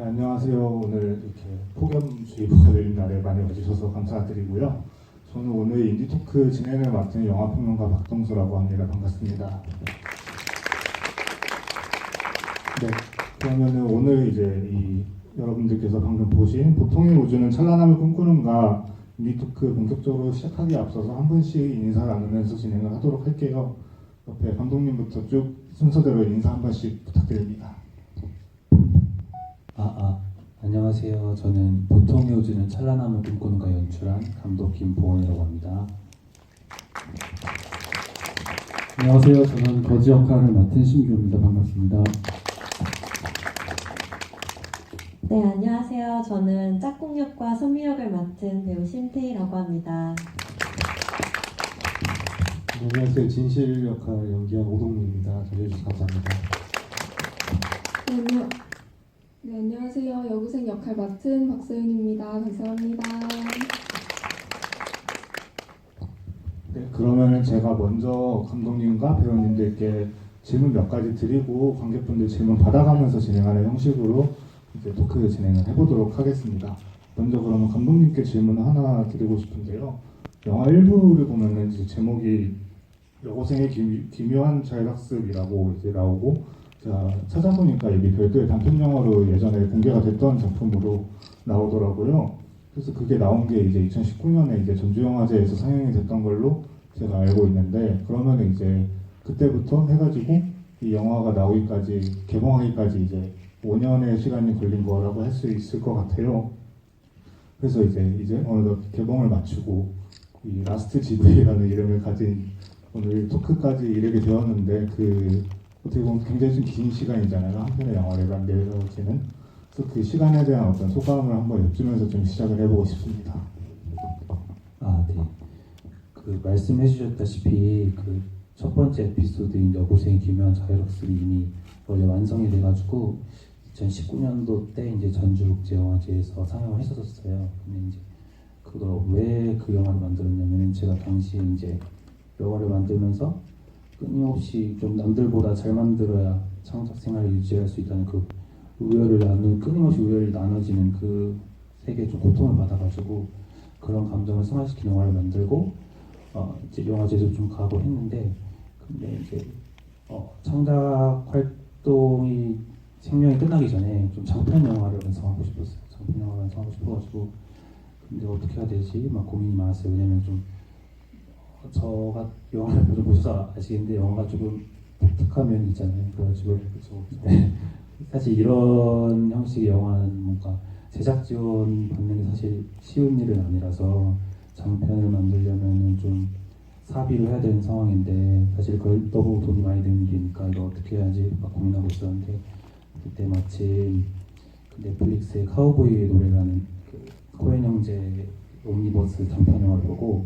네, 안녕하세요. 오늘 이렇게 폭염주의보가 내린 날에 많이 와주셔서 감사드리고요. 저는 오늘 인디토크 진행을 맡은 영화평론가 박동수라고 합니다. 반갑습니다. 네, 그러면은 오늘 이제 여러분들께서 방금 보신 보통의 우주는 찬란함을 꿈꾸는가 인디토크 본격적으로 시작하기에 앞서서 한 분씩 인사 나누면서 진행을 하도록 할게요. 옆에 감독님부터 쭉 순서대로 인사 한 번씩 부탁드립니다. 안녕하세요. 저는 보통의 우주는 찬란함을 꿈꾸는가 연출한 감독 김보원이라고 합니다. 안녕하세요. 저는 거지 역할을 맡은 신규입니다. 반갑습니다. 네, 안녕하세요. 저는 짝꿍 역과 선미 역을 맡은 배우 심태희라고 합니다. 안녕하세요. 진실 역할 연기한 오동민입니다. 잘해주셔서 감사합니다. 네, 안녕하세요. 여고생 역할 맡은 박소윤입니다. 감사합니다. 네, 그러면은 제가 먼저 감독님과 배우님들께 질문 몇 가지 드리고 관객분들 질문 받아가면서 진행하는 형식으로 이제 토크 진행을 해보도록 하겠습니다. 먼저 그러면 감독님께 질문을 하나 드리고 싶은데요. 영화 1부를 보면은 이제 제목이 여고생의 기묘한 자율학습이라고 이제 나오고 제가 찾아보니까 이게 별도의 단편 영화로 예전에 공개가 됐던 작품으로 나오더라고요. 그래서 그게 나온 게 이제 2019년에 이제 전주영화제에서 상영이 됐던 걸로 제가 알고 있는데, 그러면 이제 그때부터 해가지고 이 영화가 나오기까지 개봉하기까지 이제 5년의 시간이 걸린 거라고 할 수 있을 것 같아요. 그래서 이제 어느덧 개봉을 마치고 이 라스트 GV라는 이름을 가진 오늘 토크까지 이르게 되었는데, 어떻게 보면 굉장히 좀 긴 시간이잖아요. 한 편의 영화를 만들어지는. 그래서 그 시간에 대한 어떤 소감을 한번 여쭈면서 좀 시작을 해보고 싶습니다. 네. 말씀해 주셨다시피 첫 번째 에피소드인 여고생의 기묘한 자율학습이 이미 원래 완성이 돼가지고 2019년도 때 이제 전주국제영화제에서 상영을 했었어요. 근데 이제 그걸 왜 그 영화를 만들었냐면은 제가 당시에 이제 영화를 만들면서 끊임없이 좀 남들보다 잘 만들어야 창작 생활을 유지할 수 있다는 끊임없이 우열이 나눠지는 그 세계에 좀 고통을 받아가지고 그런 감정을 승화시킨 영화를 만들고 이제 영화제도 좀 가고 했는데, 근데 이제 창작 활동이 생명이 끝나기 전에 좀 장편 영화를 완성하고 싶었어요. 장편 영화를 완성하고 싶어가지고 근데 어떻게 해야 되지? 막 고민이 많았어요. 왜냐면 좀 저가 영화를 좀 보셔서 아시겠는데 영화가 조금 독특한 면이 있잖아요. 그래가지고 네. 사실 이런 형식의 영화는 뭔가 제작 지원 받는 게 사실 쉬운 일은 아니라서 장편을 만들려면은 좀 사비를 해야 되는 상황인데, 사실 그걸 너무 돈이 많이 드는 일이니까 이거 어떻게 해야지 막 고민하고 있었는데, 그때 마침 넷플릭스의 카우보이의 노래라는 코엔 형제 옴니버스 단편 영화를 보고,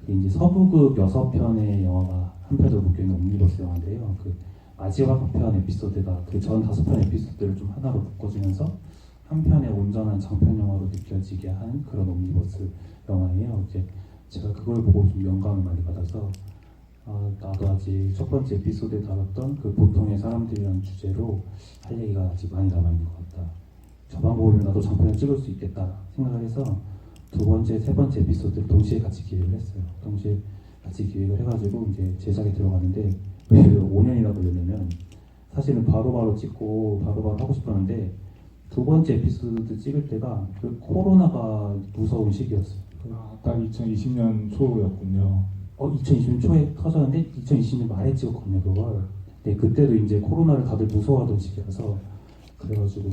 이제 서부극 6편의 영화가 한 편으로 묶여있는 옴니버스 영화인데요. 마지막 편 에피소드가 전 5편 에피소드를 좀 하나로 묶어주면서 한 편의 온전한 장편 영화로 느껴지게 한 그런 옴니버스 영화예요. 이제 제가 그걸 보고 좀 영감을 많이 받아서 나도 아직 첫 번째 에피소드에 다뤘던 보통의 사람들이라는 주제로 할 얘기가 아직 많이 남아있는 것 같다. 저 방법으로 나도 장편을 찍을 수 있겠다 생각을 해서 두 번째, 세 번째 에피소드를 동시에 같이 기획을 했어요. 동시에 같이 기획을 해가지고 이제 제작에 들어갔는데, 왜 5년이나 걸렸냐면 사실은 바로바로 찍고 바로바로 하고 싶었는데 두 번째 에피소드 찍을 때가 코로나가 무서운 시기였어요. 딱 2020년 초였군요. 2020년 초에 터졌는데 2020년 말에 찍었거든요, 그걸. 근데 그때도 이제 코로나를 다들 무서워하던 시기라서, 그래가지고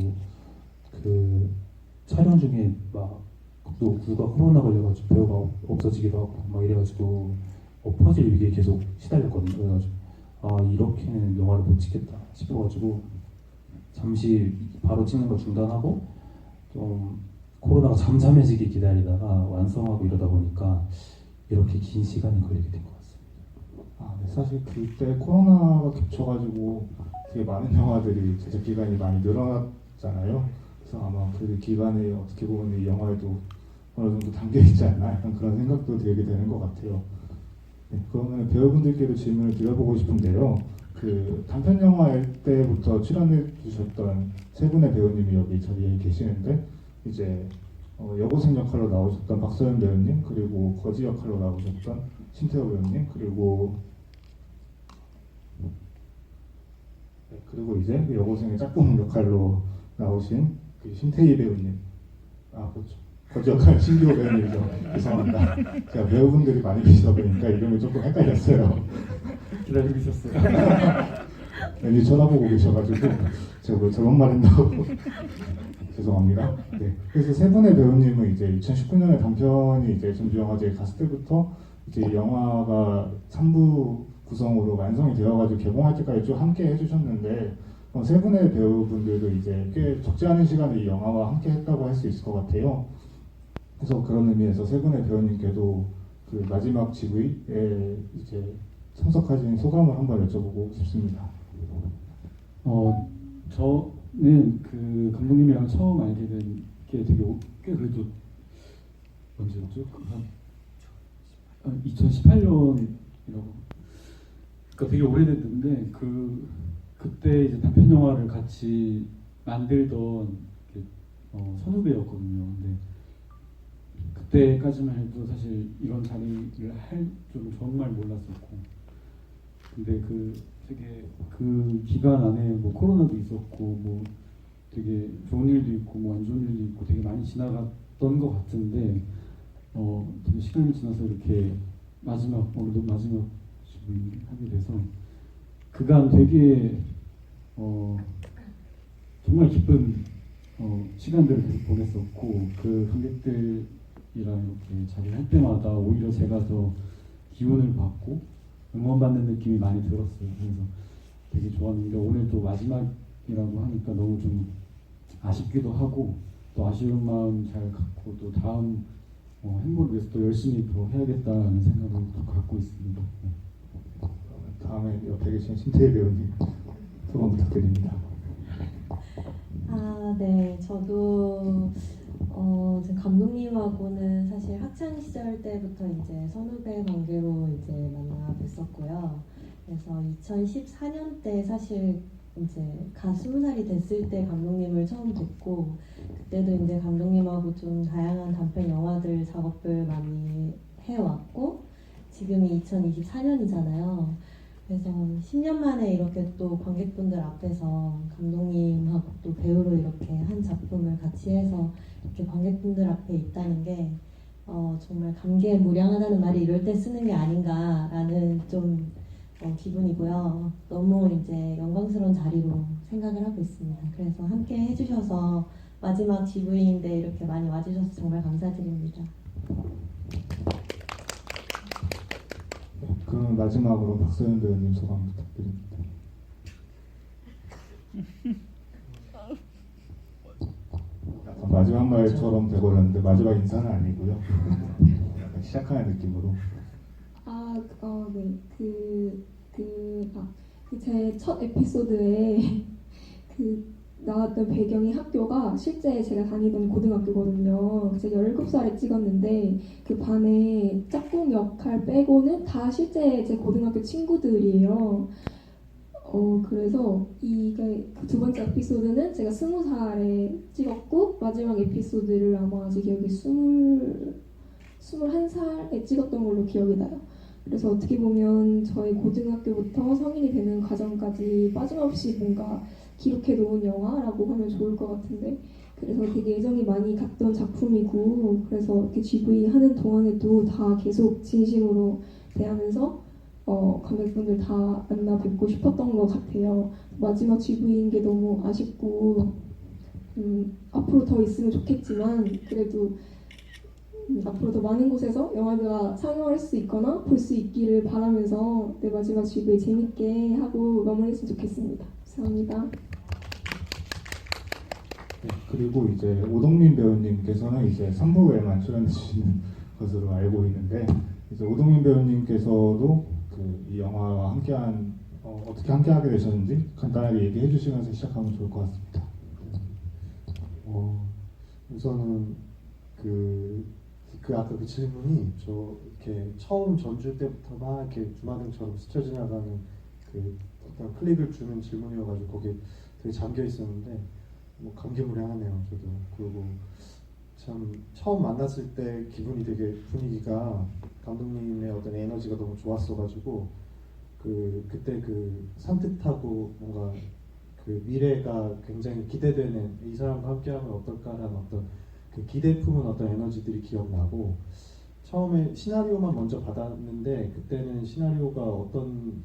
촬영 중에 누가 코로나 걸려가지고 배우가 없어지기도 하고 막 이래가지고 엎어질 위기에 계속 시달렸거든요. 그래가지고 이렇게는 영화를 못 찍겠다 싶어가지고 잠시 바로 찍는 걸 중단하고 좀 코로나가 잠잠해지게 기다리다가 완성하고 이러다 보니까 이렇게 긴 시간이 걸리게 된 것 같습니다. 네, 사실 그때 코로나가 겹쳐가지고 되게 많은 영화들이 제작 기간이 많이 늘어났잖아요. 그래서 아마 그 기간에 어떻게 보면 이 영화에도 어느 정도 담겨 있지 않나, 약간 그런 생각도 들게 되는 것 같아요. 네, 그러면 배우분들께도 질문을 드려보고 싶은데요. 그 단편 영화 때부터 출연해 주셨던 세 분의 배우님이 여기 자리에 계시는데 이제 여고생 역할로 나오셨던 박서연 배우님, 그리고 거지 역할로 나오셨던 신태호 배우님, 그리고 이제 그 여고생의 짝꿍 역할로 나오신 그 신태희 배우님, 그렇죠. 거지 역할 신기호 배우님이죠. 죄송합니다. 제가 배우분들이 많이 계시다 보니까 이름이 조금 헷갈렸어요. 기다리고 있었어요. 왠지 쳐다보고 계셔가지고 제가 뭐 잘못 말했나고 죄송합니다. 네. 그래서 세 분의 배우님은 이제 2019년에 단편이 이제 전주영화제에 갔을 때부터 이제 영화가 3부 구성으로 완성이 되어가지고 개봉할 때까지 쭉 함께 해주셨는데 세 분의 배우분들도 이제 꽤 적지 않은 시간에 이 영화와 함께 했다고 할 수 있을 것 같아요. 그래서 그런 의미에서 세 분의 배우님께도 그 마지막 GV에 이제 참석하신 소감을 한번 여쭤보고 싶습니다. 저는 그 감독님이랑 처음 알게 된 게 꽤 그래도 언제였죠? 한 2018년이라고. 그러니까 되게 오래됐는데 그때 이제 단편 영화를 같이 만들던 선후배였거든요. 근데 그때까지만 해도 사실 이런 자리를 할 줄 정말 몰랐었고, 근데 되게 그 기간 안에 뭐 코로나도 있었고 뭐 되게 좋은 일도 있고 뭐 안 좋은 일도 있고 되게 많이 지나갔던 것 같은데 되게 시간이 지나서 이렇게 오늘도 마지막 집을 하게 돼서 그간 되게 정말 기쁜 시간들을 계속 보냈었고, 그 관객들이랑 이렇게 자리를 할 때마다 오히려 제가 더 기운을 받고 응원받는 느낌이 많이 들었어요. 그래서 되게 좋았는데 오늘 또 마지막이라고 하니까 너무 좀 아쉽기도 하고, 또 아쉬운 마음 잘 갖고 또 다음 행보를 위해서 또 열심히 더 해야겠다는 생각을 또 갖고 있습니다. 네. 다음에 옆에 계신 신태희 배우님 소감 부탁드립니다. 네. 저도 지금 감독님하고는 사실 학창 시절 때부터 이제 선후배 관계로 이제 만나 뵀었고요. 그래서 2014년 때 사실 이제 20살이 됐을 때 감독님을 처음 뵙고, 그때도 이제 감독님하고 좀 다양한 단편 영화들 작업을 많이 해왔고, 지금이 2024년이잖아요. 그래서 10년 만에 이렇게 또 관객분들 앞에서 감독님하고 또 배우로 이렇게 한 작품을 같이 해서 이렇게 관객분들 앞에 있다는 게 정말 감개무량하다는 말이 이럴 때 쓰는 게 아닌가라는 좀 기분이고요. 너무 이제 영광스러운 자리로 생각을 하고 있습니다. 그래서 함께 해주셔서 마지막 GV인데 이렇게 많이 와주셔서 정말 감사드립니다. 그럼 마지막으로 박서연 배우님 소감 부탁드립니다. 약간 마지막 말처럼 돼버렸는데 마지막 인사는 아니고요. 약간 시작하는 느낌으로. 네. 제 첫 에피소드에 나왔던 배경이 학교가 실제 제가 다니던 고등학교거든요. 제가 17살에 찍었는데 그 반에 짝꿍 역할 빼고는 다 실제 제 고등학교 친구들이에요. 그래서 이게 두 번째 에피소드는 제가 20살에 찍었고, 마지막 에피소드를 아마 제 기억에 21살에 찍었던 걸로 기억이 나요. 그래서 어떻게 보면 저희 고등학교부터 성인이 되는 과정까지 빠짐없이 뭔가 기록해 놓은 영화라고 하면 좋을 것 같은데, 그래서 되게 애정이 많이 갔던 작품이고, 그래서 이렇게 GV 하는 동안에도 다 계속 진심으로 대하면서 관객분들 다 만나 뵙고 싶었던 것 같아요. 마지막 GV인 게 너무 아쉽고, 앞으로 더 있으면 좋겠지만 그래도 앞으로 더 많은 곳에서 영화가 상영할 수 있거나 볼 수 있기를 바라면서 내 마지막 GV 재밌게 하고 마무리했으면 좋겠습니다. 감사합니다. 네, 그리고 이제 오동민 배우님께서는 이제 3부에만 출연해 주시는 것으로 알고 있는데, 이제 오동민 배우님께서도 이 영화와 함께한 어떻게 함께하게 되셨는지 간단하게 얘기해 주시면서 시작하면 좋을 것 같습니다. 우선은 아까 그 질문이 저 이렇게 처음 전주 때부터 막 이렇게 주마등처럼 스쳐 지나가는 그 어떤 클릭을 주는 질문이어가지고 거기에 되게 잠겨 있었는데 뭐 감개무량하네요. 저도. 그리고 참 처음 만났을 때 기분이 되게 분위기가 감독님의 어떤 에너지가 너무 좋았어가지고 그때 그 산뜻하고 뭔가 그 미래가 굉장히 기대되는 이 사람과 함께하면 어떨까라는 어떤 그 기대 품은 어떤 에너지들이 기억나고 처음에 시나리오만 먼저 받았는데 그때는 시나리오가 어떤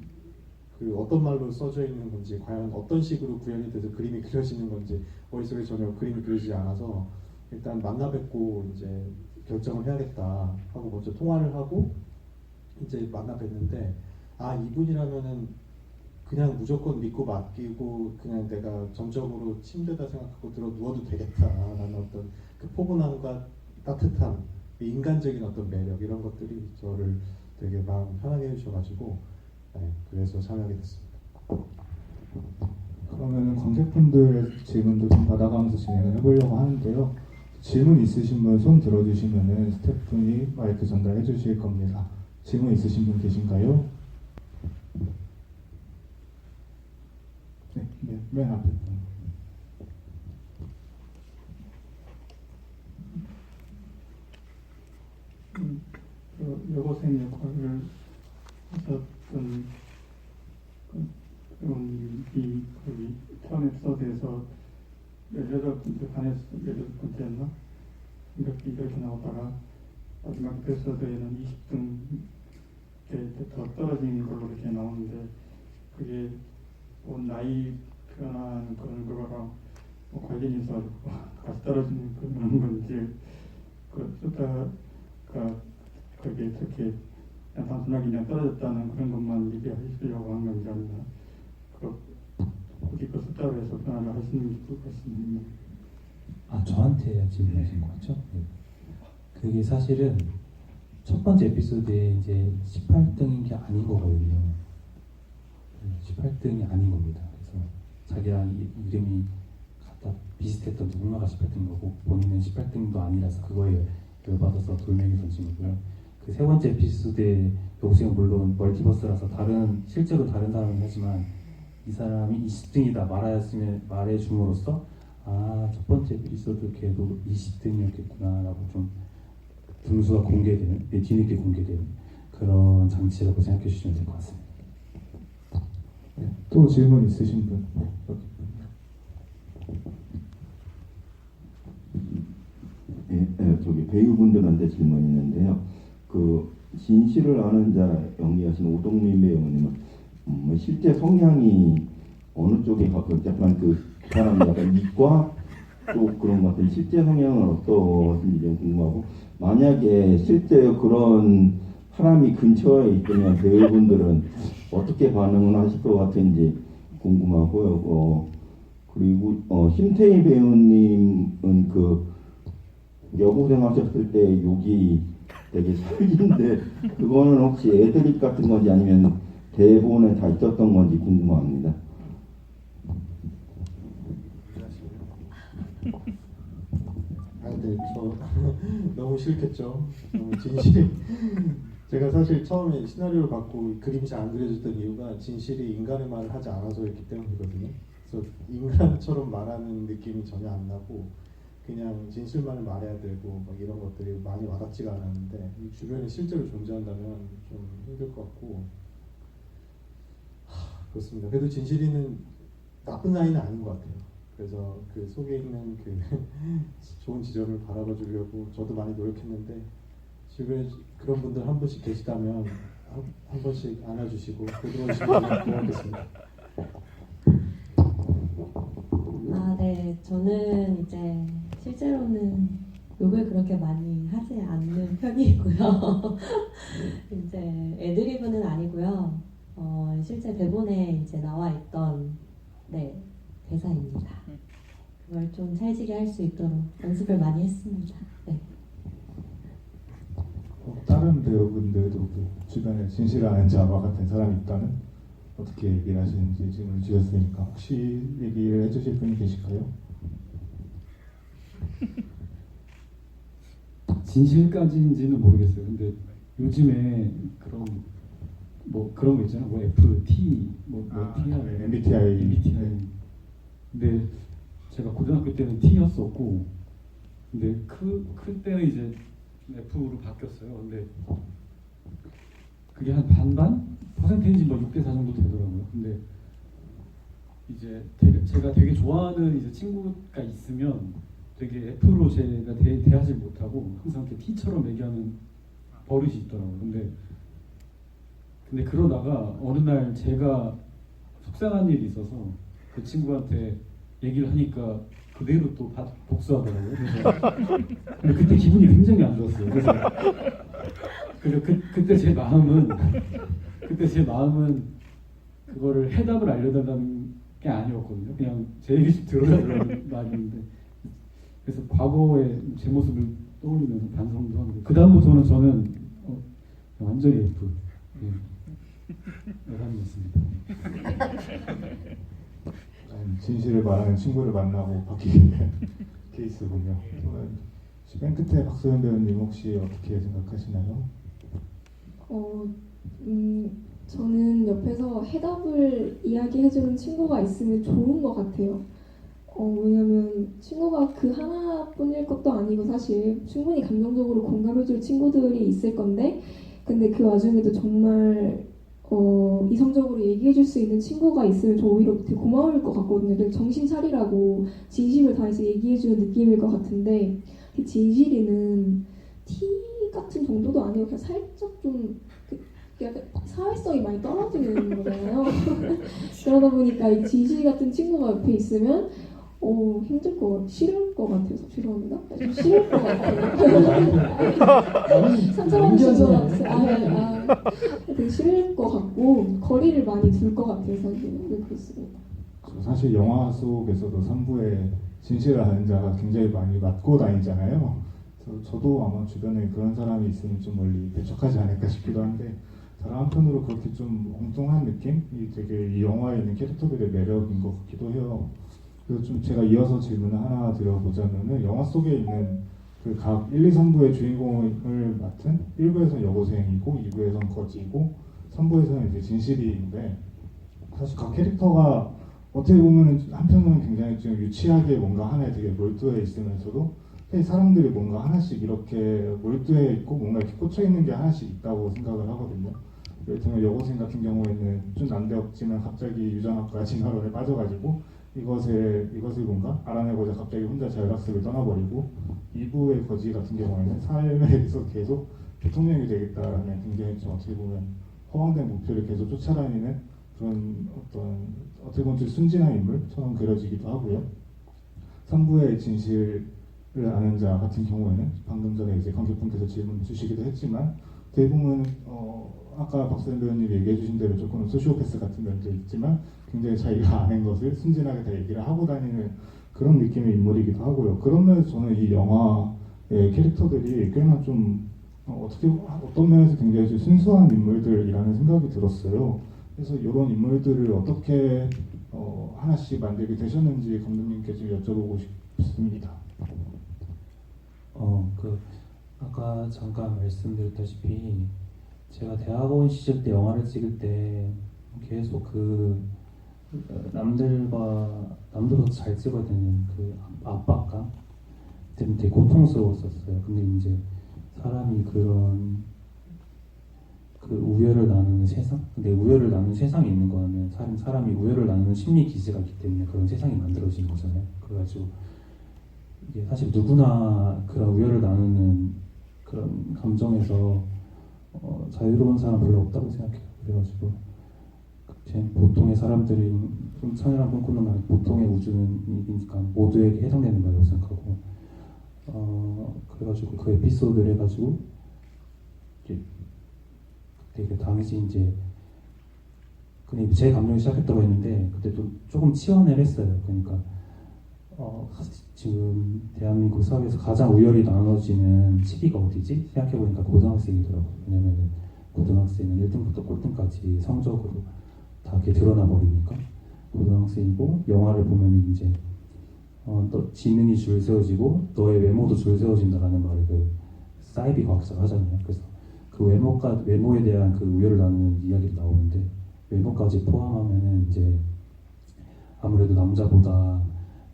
말로 써져 있는 건지 과연 어떤 식으로 구현이 돼서 그림이 그려지는 건지 머릿속에 전혀 그림이 그려지지 않아서 일단 만나 뵙고 이제 결정을 해야겠다 하고 먼저 통화를 하고 이제 만나 뵀는데 아 이분이라면은 그냥 무조건 믿고 맡기고 그냥 내가 전적으로 침대다 생각하고 들어 누워도 되겠다라는 어떤 그 포근함과 따뜻함, 인간적인 어떤 매력 이런 것들이 저를 되게 마음 편하게 해주셔가지고 네, 그래서 참여하게 됐습니다. 그러면은 관객분들의 질문도 좀 받아가면서 진행을 해보려고 하는데요. 질문 있으신 분 손 들어주시면은 스태프분이 마이크 전달해 주실 겁니다. 질문 있으신 분 계신가요? 네, 맨 앞에 분. 그 여고생 역할을 하셨던 그 배우님이 거기 처음 에피소드에서 18번째 반에서 18번째였나? 이렇게 나오다가 마지막 에피소드에는 20등 더 떨어지는 걸로 이렇게 나오는데 그게 뭐 나이 표현하는 그런 거랑 뭐 관련이 있어가지고 같이 떨어지는 그런 건지 그 숫자가 거기에 그렇게 그냥 단순하게 그냥 떨어졌다는 그런 것만 얘기하시려고 한 건지 아니면 굳이 그 숫자로 해서 변화를 하시는 게 좋을 것 같습니다. 아, 저한테 질문하신 거죠? 네. 그게 사실은 첫 번째 에피소드에 이제 18등인 게 아닌 거거든요. 18등이 아닌 겁니다. 그래서 자기랑 이름이 갖다 비슷했던 누군가가 18등인 거고 본인은 18등도 아니라서 그거에 열받아서 돌멩이 던진 거고요. 그 세 번째 에피소드의 여고생은 물론 멀티버스라서 실제로 다른 사람이긴 하지만 이 사람이 20등이다 말해줌으로써 아, 첫 번째 에피소드 걔도 20등이었겠구나 라고 좀 등수가 공개되는, 뒤늦게 공개되는 그런 장치라고 생각해 주시면 될 것 같습니다. 네, 또 질문 있으신 분? 네, 여기. 저기 배우분들한테 질문이 있는데요. 그 진실을 아는 자 연기하신 오동민 배우님은 실제 성향이 어느 쪽에 가까운 약간 그 사람이 약간 이과 쪽 그런 것 같은 실제 성향은 어떠신지 좀 궁금하고 만약에 실제 그런 사람이 근처에 있으면 배우분들은 어떻게 반응을 하실 것 같은지 궁금하고요. 그리고 심태희 배우님은 그 여고생 하셨을 때 욕이 되게 살긴데 그거는 혹시 애드립 같은 건지 아니면 대본에 다 있었던 건지 궁금합니다. 아 근데 저 너무 싫겠죠. 너무 진실이 제가 사실 처음에 시나리오를 받고 그림이 잘 안 그려졌던 이유가 진실이 인간의 말을 하지 않아서였기 때문이거든요. 그래서 인간처럼 말하는 느낌이 전혀 안 나고 그냥 진실만을 말해야 되고 막 이런 것들이 많이 와닿지가 않았는데 이 주변에 실제로 존재한다면 좀 힘들 것 같고 그렇습니다. 그래도 진실이는 나쁜 아이는 아닌 것 같아요. 그래서 그 속에 있는 그 좋은 지점을 바라봐 주려고 저도 많이 노력했는데 주변에 그런 분들 한 분씩 계시다면 한 번씩 안아주시고 보듬어주시면 고맙겠습니다. 아, 네. 저는 이제 실제로는 욕을 그렇게 많이 하지 않는 편이고요. 이제 애드리브는 아니고요. 실제 대본에 이제 나와 있던 네, 대사입니다. 그걸 좀 찰지게 할 수 있도록 연습을 많이 했습니다. 네. 다른 배우분들도 그 주변에 진실을 아는 자와 같은 사람이 있다면 어떻게 얘기를 하시는지 질문을 주셨으니까 혹시 얘기를 해주실 분이 계실까요? 진실까지인지는 모르겠어요. 근데 요즘에 그런 뭐 그런 거 있잖아요. 뭐 FT 뭐 T야 네, MBTI. MBTI. 근데 제가 고등학교 때는 T였었고, 근데 그때는 이제 F로 바뀌었어요. 근데 그게 한 반반 퍼센테이지 뭐 6대 4 정도 되더라고요. 근데 이제 제가 되게 좋아하는 이제 친구가 있으면 되게 F로 제가 대하지 못하고 항상 이렇게 T처럼 얘기하는 버릇이 있더라고요. 근데 그러다가 어느 날 제가 속상한 일이 있어서 그 친구한테 얘기를 하니까 그대로 또 복수하더라고요. 근데 그때 기분이 굉장히 안 좋았어요. 그래서 그때 제 마음은 그거를 해답을 알려달라는 게 아니었거든요. 그냥 제 얘기 좀 들어달라는 말이었는데, 그래서 과거의 제 모습을 떠올리면서 반성도 하고, 그 다음부터는 저는 완전히 F. 여담이었습니다. 진실을 말하는 친구를 만나고 바뀌게 된 케이스군요. 맨 끝에 박소연 배우님 혹시 어떻게 생각하시나요? 저는 옆에서 해답을 이야기해주는 친구가 있으면 좋은 것 같아요. 왜냐면 친구가 그 하나뿐일 것도 아니고 사실 충분히 감정적으로 공감해줄 친구들이 있을 건데, 근데 그 와중에도 정말 이성적으로 얘기해줄 수 있는 친구가 있으면 저 오히려 되게 고마울 것 같거든요. 되게 정신 차리라고 진심을 다해서 얘기해주는 느낌일 것 같은데, 진실이는 T 같은 정도도 아니고 그냥 살짝 좀 약간 사회성이 많이 떨어지는 거잖아요. 그러다 보니까 이 진실 같은 친구가 옆에 있으면 싫을 것 같아요. 죄송합니다. 좀 싫을 것 같아요. 상처받으신 것 같아요. 되게 싫을 것 같고 거리를 많이 둘 것 같아요. 사실. 네, 그렇습니다. 사실 영화 속에서도 3부에 진실을 아는 자가 굉장히 많이 맞고 다니잖아요. 그래서 저도 아마 주변에 그런 사람이 있으면 좀 멀리 배척하지 않을까 싶기도 한데, 다른 한편으로 그렇게 좀 엉뚱한 느낌이 되게 이 영화에 있는 캐릭터들의 매력인 것 같기도 해요. 그래서 좀 제가 이어서 질문을 하나 드려보자면은, 영화 속에 있는 그 각 1, 2, 3부의 주인공을 맡은 1부에서는 여고생이고 2부에서는 거지고 3부에서는 이제 진실이인데, 사실 각 캐릭터가 어떻게 보면 한편으로는 굉장히 좀 유치하게 뭔가 하나에 되게 몰두해 있으면서도 사람들이 뭔가 하나씩 이렇게 몰두해 있고 뭔가 이렇게 꽂혀 있는 게 하나씩 있다고 생각을 하거든요. 예를 들면 여고생 같은 경우에는 좀 난데없지만 갑자기 유전학과 진화론에 빠져가지고 이것을 뭔가 알아내고자 갑자기 혼자 자율학습을 떠나버리고, 2부의 거지 같은 경우에는 삶에서 계속 대통령이 되겠다라는 굉장히 좀 어떻게 보면 허황된 목표를 계속 쫓아다니는 그런 어떻게 보면 좀 순진한 인물처럼 그려지기도 하고요. 3부의 진실을 아는 자 같은 경우에는 방금 전에 이제 관객분께서 질문 주시기도 했지만, 대부분 아까 박소연 배우님이 얘기해 주신 대로 조금 소시오패스 같은 면도 있지만 굉장히 자기가 아는 것을 순진하게 다 얘기를 하고 다니는 그런 느낌의 인물이기도 하고요. 그런 면에서 저는 이 영화의 캐릭터들이 꽤나 좀 어떤 면에서 굉장히 좀 순수한 인물들이라는 생각이 들었어요. 그래서 이런 인물들을 어떻게 하나씩 만들게 되셨는지 감독님께 좀 여쭤보고 싶습니다. 아까 잠깐 말씀드렸다시피 제가 대학원 시절 때 영화를 찍을 때 계속 남들보다 잘 찍어야 되는 그 압박감 때문에 되게 고통스러웠었어요. 근데 이제 사람이 그런 그 우열을 나누는 세상? 근데 우열을 나누는 세상이 있는 거는 사람이 우열을 나누는 심리 기제가 있기 때문에 그런 세상이 만들어진 거잖아요. 그래가지고 이게 사실 누구나 그런 우열을 나누는 그런 감정에서 자유로운 사람 별로 없다고 생각해요. 그래가지고 보통의 사람들이 좀 천이랑 꿈꾸는 말, 보통의 우주는이니까 모두에게 해당되는 말이라고 생각하고, 그래가지고 그 에피소드를 해가지고 되게 당시 이제 근데 제 감정이 시작했다고 했는데 그때 또 조금 치환을 했어요. 그러니까 지금 대한민국 사회에서 가장 우열이 나눠지는 시기가 어디지? 생각해보니까 고등학생이더라고요. 왜냐면 고등학생은 1등부터 꼴등까지 성적으로 다 이렇게 드러나 버리니까 고등학생이고, 영화를 보면 이제 너 지능이 줄 세워지고 너의 외모도 줄 세워진다라는 말을 그 사이비 과학자가 하잖아요. 그래서 그 외모에 대한 그 우열을 나누는 이야기가 나오는데 외모까지 포함하면은 이제 아무래도 남자보다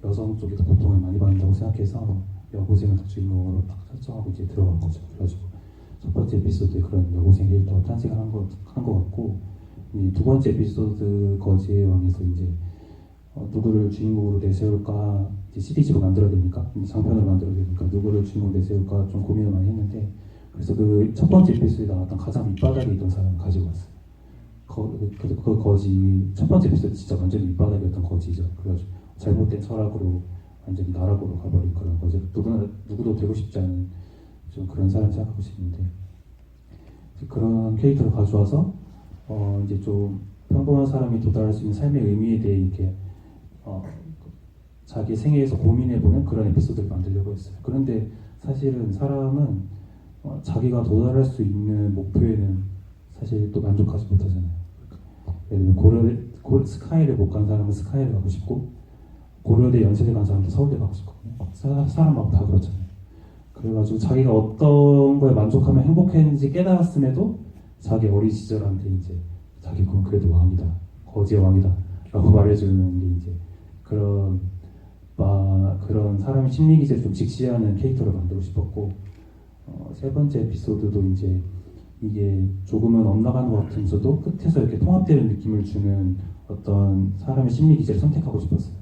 여성 쪽이 더 고통을 많이 받는다고 생각해서 여고생을 더 주인공으로 딱 설정하고 이제 들어간 거죠. 그래가지고 첫 번째 에피소드에 그런 여고생 캐릭터가 탄생을 한 것 같고, 이 두 번째 에피소드 거지의 왕에서 이제 누구를 주인공으로 내세울까, 이제 시리즈로 만들어야 되니까, 장편으로 만들어야 되니까 누구를 주인공으로 내세울까 좀 고민을 많이 했는데, 그래서 그 첫 번째 에피소드에 나왔던 가장 밑바닥에 있던 사람을 가지고 왔어요. 그 거지, 첫 번째 에피소드 진짜 완전히 밑바닥이었던 거지죠. 그래가지고 잘못된 철학으로 완전히 나락으로 가버린 그런 거지. 누구도 되고 싶지 않은 좀 그런 사람 생각하고 싶은데, 그런 캐릭터를 가져와서 이제 좀 평범한 사람이 도달할 수 있는 삶의 의미에 대해 이렇게 자기 생애에서 고민해보는 그런 에피소드를 만들려고 했어요. 그런데 사실은 사람은 자기가 도달할 수 있는 목표에는 사실 또 만족하지 못하잖아요. 예를 들면 스카이를 못 간 사람은 스카이를 가고 싶고, 고려대 연세대 간 사람도 서울대 가고 싶거든요. 사람마다 다 그렇잖아요. 그래가지고 자기가 어떤 거에 만족하면 행복했는지 깨달았음에도 자기 어린 시절한테 이제 자기 그건 그래도 왕이다, 거지의 왕이다 라고 말해주는 게 이제 그런 사람의 심리 기제를 좀 직시하는 캐릭터를 만들고 싶었고, 세 번째 에피소드도 이제 이게 조금은 엇나가는 것 같으면서도 끝에서 이렇게 통합되는 느낌을 주는 어떤 사람의 심리 기제를 선택하고 싶었어요.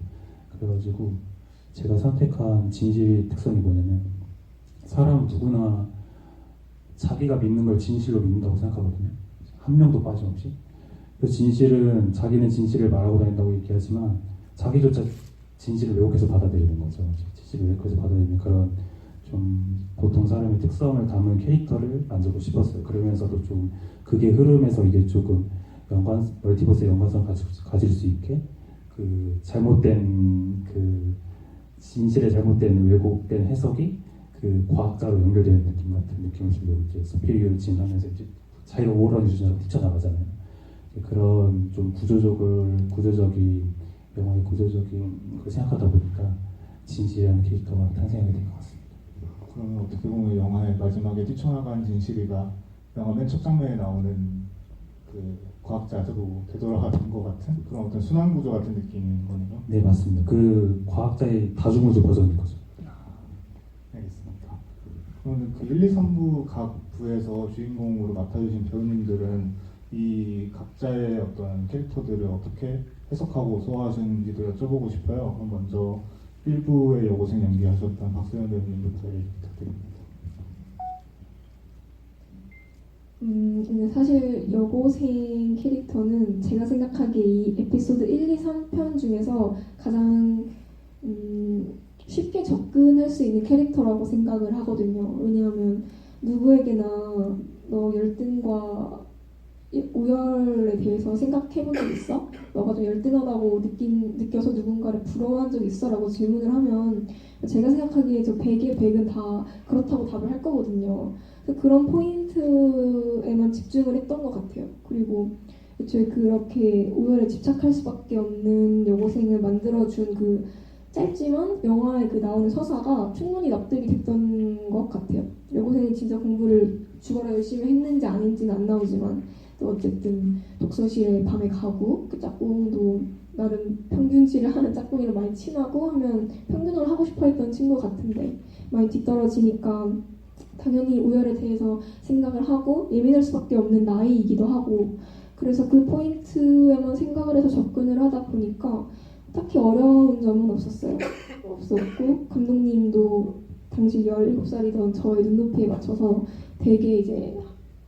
그래가지고 제가 선택한 진실의 특성이 뭐냐면, 사람 누구나 자기가 믿는 걸 진실로 믿는다고 생각하거든요. 한 명도 빠짐없이. 그래서 자기는 진실을 말하고 다닌다고 얘기하지만 자기조차 진실을 왜곡해서 받아들이는 거죠. 진실을 왜곡해서 받아들이는 그런 좀 보통 사람의 특성을 담은 캐릭터를 만들고 싶었어요. 그러면서도 좀 그게 흐름에서 이게 조금 멀티버스의 연관성을 가질 수 있게 그 잘못된 그 진실의 잘못된 왜곡된 해석이 그 과학자로 연결되는 느낌 같은 느낌을 주려고 이제 스피리를 진하면서 이제 자기가 오라는 주제로 뛰쳐나가잖아요. 그런 좀 영화의 구조적인 걸 생각하다 보니까 진실이라는 캐릭터가 탄생하게 된 것 같습니다. 그러면 어떻게 보면 영화의 마지막에 뛰쳐나간 진실이가 영화 맨 첫 장면에 나오는 그 과학자로 되돌아가는 것 같은 그런 어떤 순환 구조 같은 느낌인 거네요. 네, 맞습니다. 그 과학자의 다중우주 버전인 거죠. 알겠습니다. 그러면 그 1, 2, 3부 각 부에서 주인공으로 맡아주신 배우님들은 이 각자의 어떤 캐릭터들을 어떻게 해석하고 소화하시는지도 여쭤보고 싶어요. 그럼 먼저 1부의 여고생 연기하셨던 박소연 배우님부터 얘기 부탁드립니다. 근데 사실 여고생 캐릭터는 제가 생각하기에 이 에피소드 1, 2, 3편 중에서 가장 쉽게 접근할 수 있는 캐릭터라고 생각을 하거든요. 왜냐하면 누구에게나 너 열등과 우열에 대해서 생각해 본 적 있어? 너가 좀 열등하다고 느껴서 누군가를 부러워한 적 있어? 라고 질문을 하면 제가 생각하기에 저 100의 100은 다 그렇다고 답을 할 거거든요. 그래서 그런 포인트에만 집중을 했던 것 같아요. 그리고 애초에 그렇게 우열에 집착할 수밖에 없는 여고생을 만들어준 그 짧지만 영화에 그 나오는 서사가 충분히 납득이 됐던 것 같아요. 여고생이 진짜 공부를 죽어라 열심히 했는지 아닌지는 안 나오지만 또 어쨌든 독서실에 밤에 가고 그 짝꿍도 나름 평균치를 하는 짝꿍이랑 많이 친하고 하면 평균을 하고 싶어 했던 친구 같은데 많이 뒤떨어지니까 당연히 우열에 대해서 생각을 하고 예민할 수밖에 없는 나이이기도 하고, 그래서 그 포인트에만 생각을 해서 접근을 하다 보니까 딱히 어려운 점은 없었고 감독님도 당시 17살이던 저의 눈높이에 맞춰서 되게 이제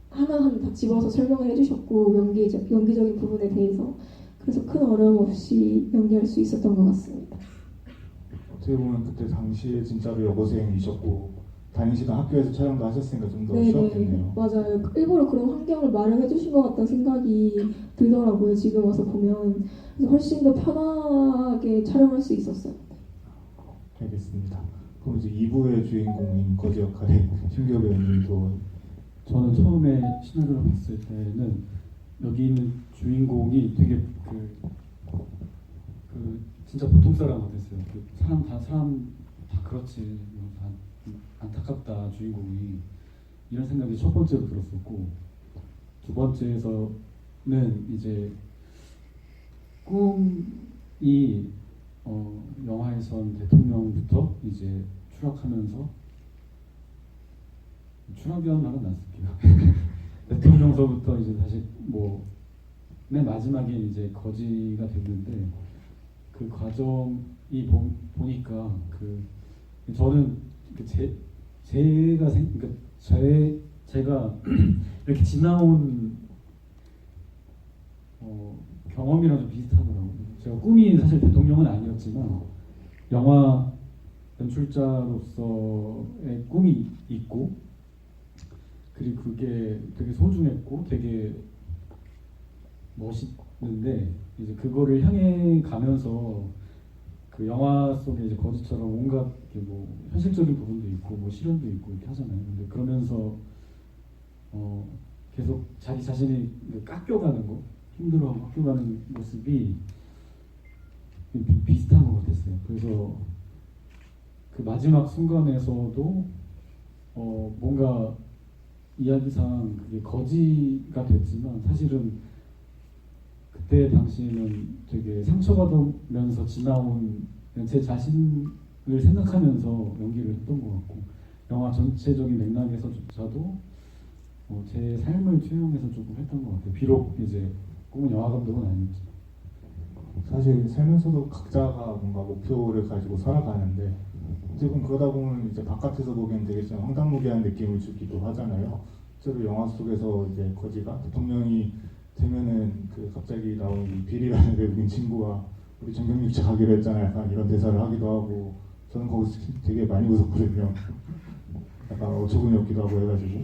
하나하나 다 집어서 설명을 해주셨고 연기적인 부분에 대해서, 그래서 큰 어려움 없이 연기할 수 있었던 것 같습니다. 어떻게 보면 그때 당시에 진짜로 여고생이셨고 다니시던 학교에서 촬영도 하셨으니까 좀 더 네네, 쉬웠겠네요. 맞아요. 일부러 그런 환경을 마련해 주신 것 같다는 생각이 들더라고요. 지금 와서 보면. 그래서 훨씬 더 편하게 촬영할 수 있었어요. 알겠습니다. 그럼 이제 2부의 주인공인 거지 역할의 신기호 배우님도 저는 처음에 시나리오를 봤을 때는 여기 있는 주인공이 되게 그 진짜 보통 사람 같았어요. 그 사람 다 그렇지, 다 안타깝다 주인공이. 이런 생각이 첫 번째로 들었었고, 두 번째에서는 이제 꿈이 영화에선 대통령부터 이제 추락하면서, 추락이라는 말은 안 쓸게요. 대통령서부터 이제 다시 뭐 맨 마지막에 이제 거지가 됐는데, 그 과정이 보니까 저는 그러니까 제가 이렇게 지나온 경험이랑 좀 비슷하더라고요. 제가 꿈이 사실 대통령은 아니었지만 영화 연출자로서의 꿈이 있고, 그리고 그게 되게 소중했고 되게 멋있는데, 이제 그거를 향해 가면서 그 영화 속에 이제 거지처럼 온갖 뭐 현실적인 부분도 있고 뭐 시련도 있고 이렇게 하잖아요. 근데 그러면서 계속 자기 자신이 깎여가는 거, 힘들어하고 깎여가는 모습이 비슷한 것 같았어요. 그래서 그 마지막 순간에서도 뭔가 이야기상 그게 거지가 됐지만 사실은 그때 당시에는 되게 상처받으면서 지나온 제 자신을 생각하면서 연기를 했던 것 같고, 영화 전체적인 맥락에서조차도 제 삶을 투영해서 조금 했던 것 같아요. 비록 이제 꿈은 영화 감독은 아니었지만. 사실 살면서도 각자가 뭔가 목표를 가지고 살아가는데, 어쨌든 그러다 보면 이제 바깥에서 보기엔 되게 좀 황당무계한 느낌을 주기도 하잖아요. 실제로 영화 속에서 이제 거지가 대통령이 되면은 그 갑자기 나온 이 빌이라는 외국인 친구가 우리 정경유치 가기로 했잖아요. 약간 이런 대사를 하기도 하고, 저는 거기서 되게 많이 웃었거든요. 약간 어처구니 없기도 하고 해가지고.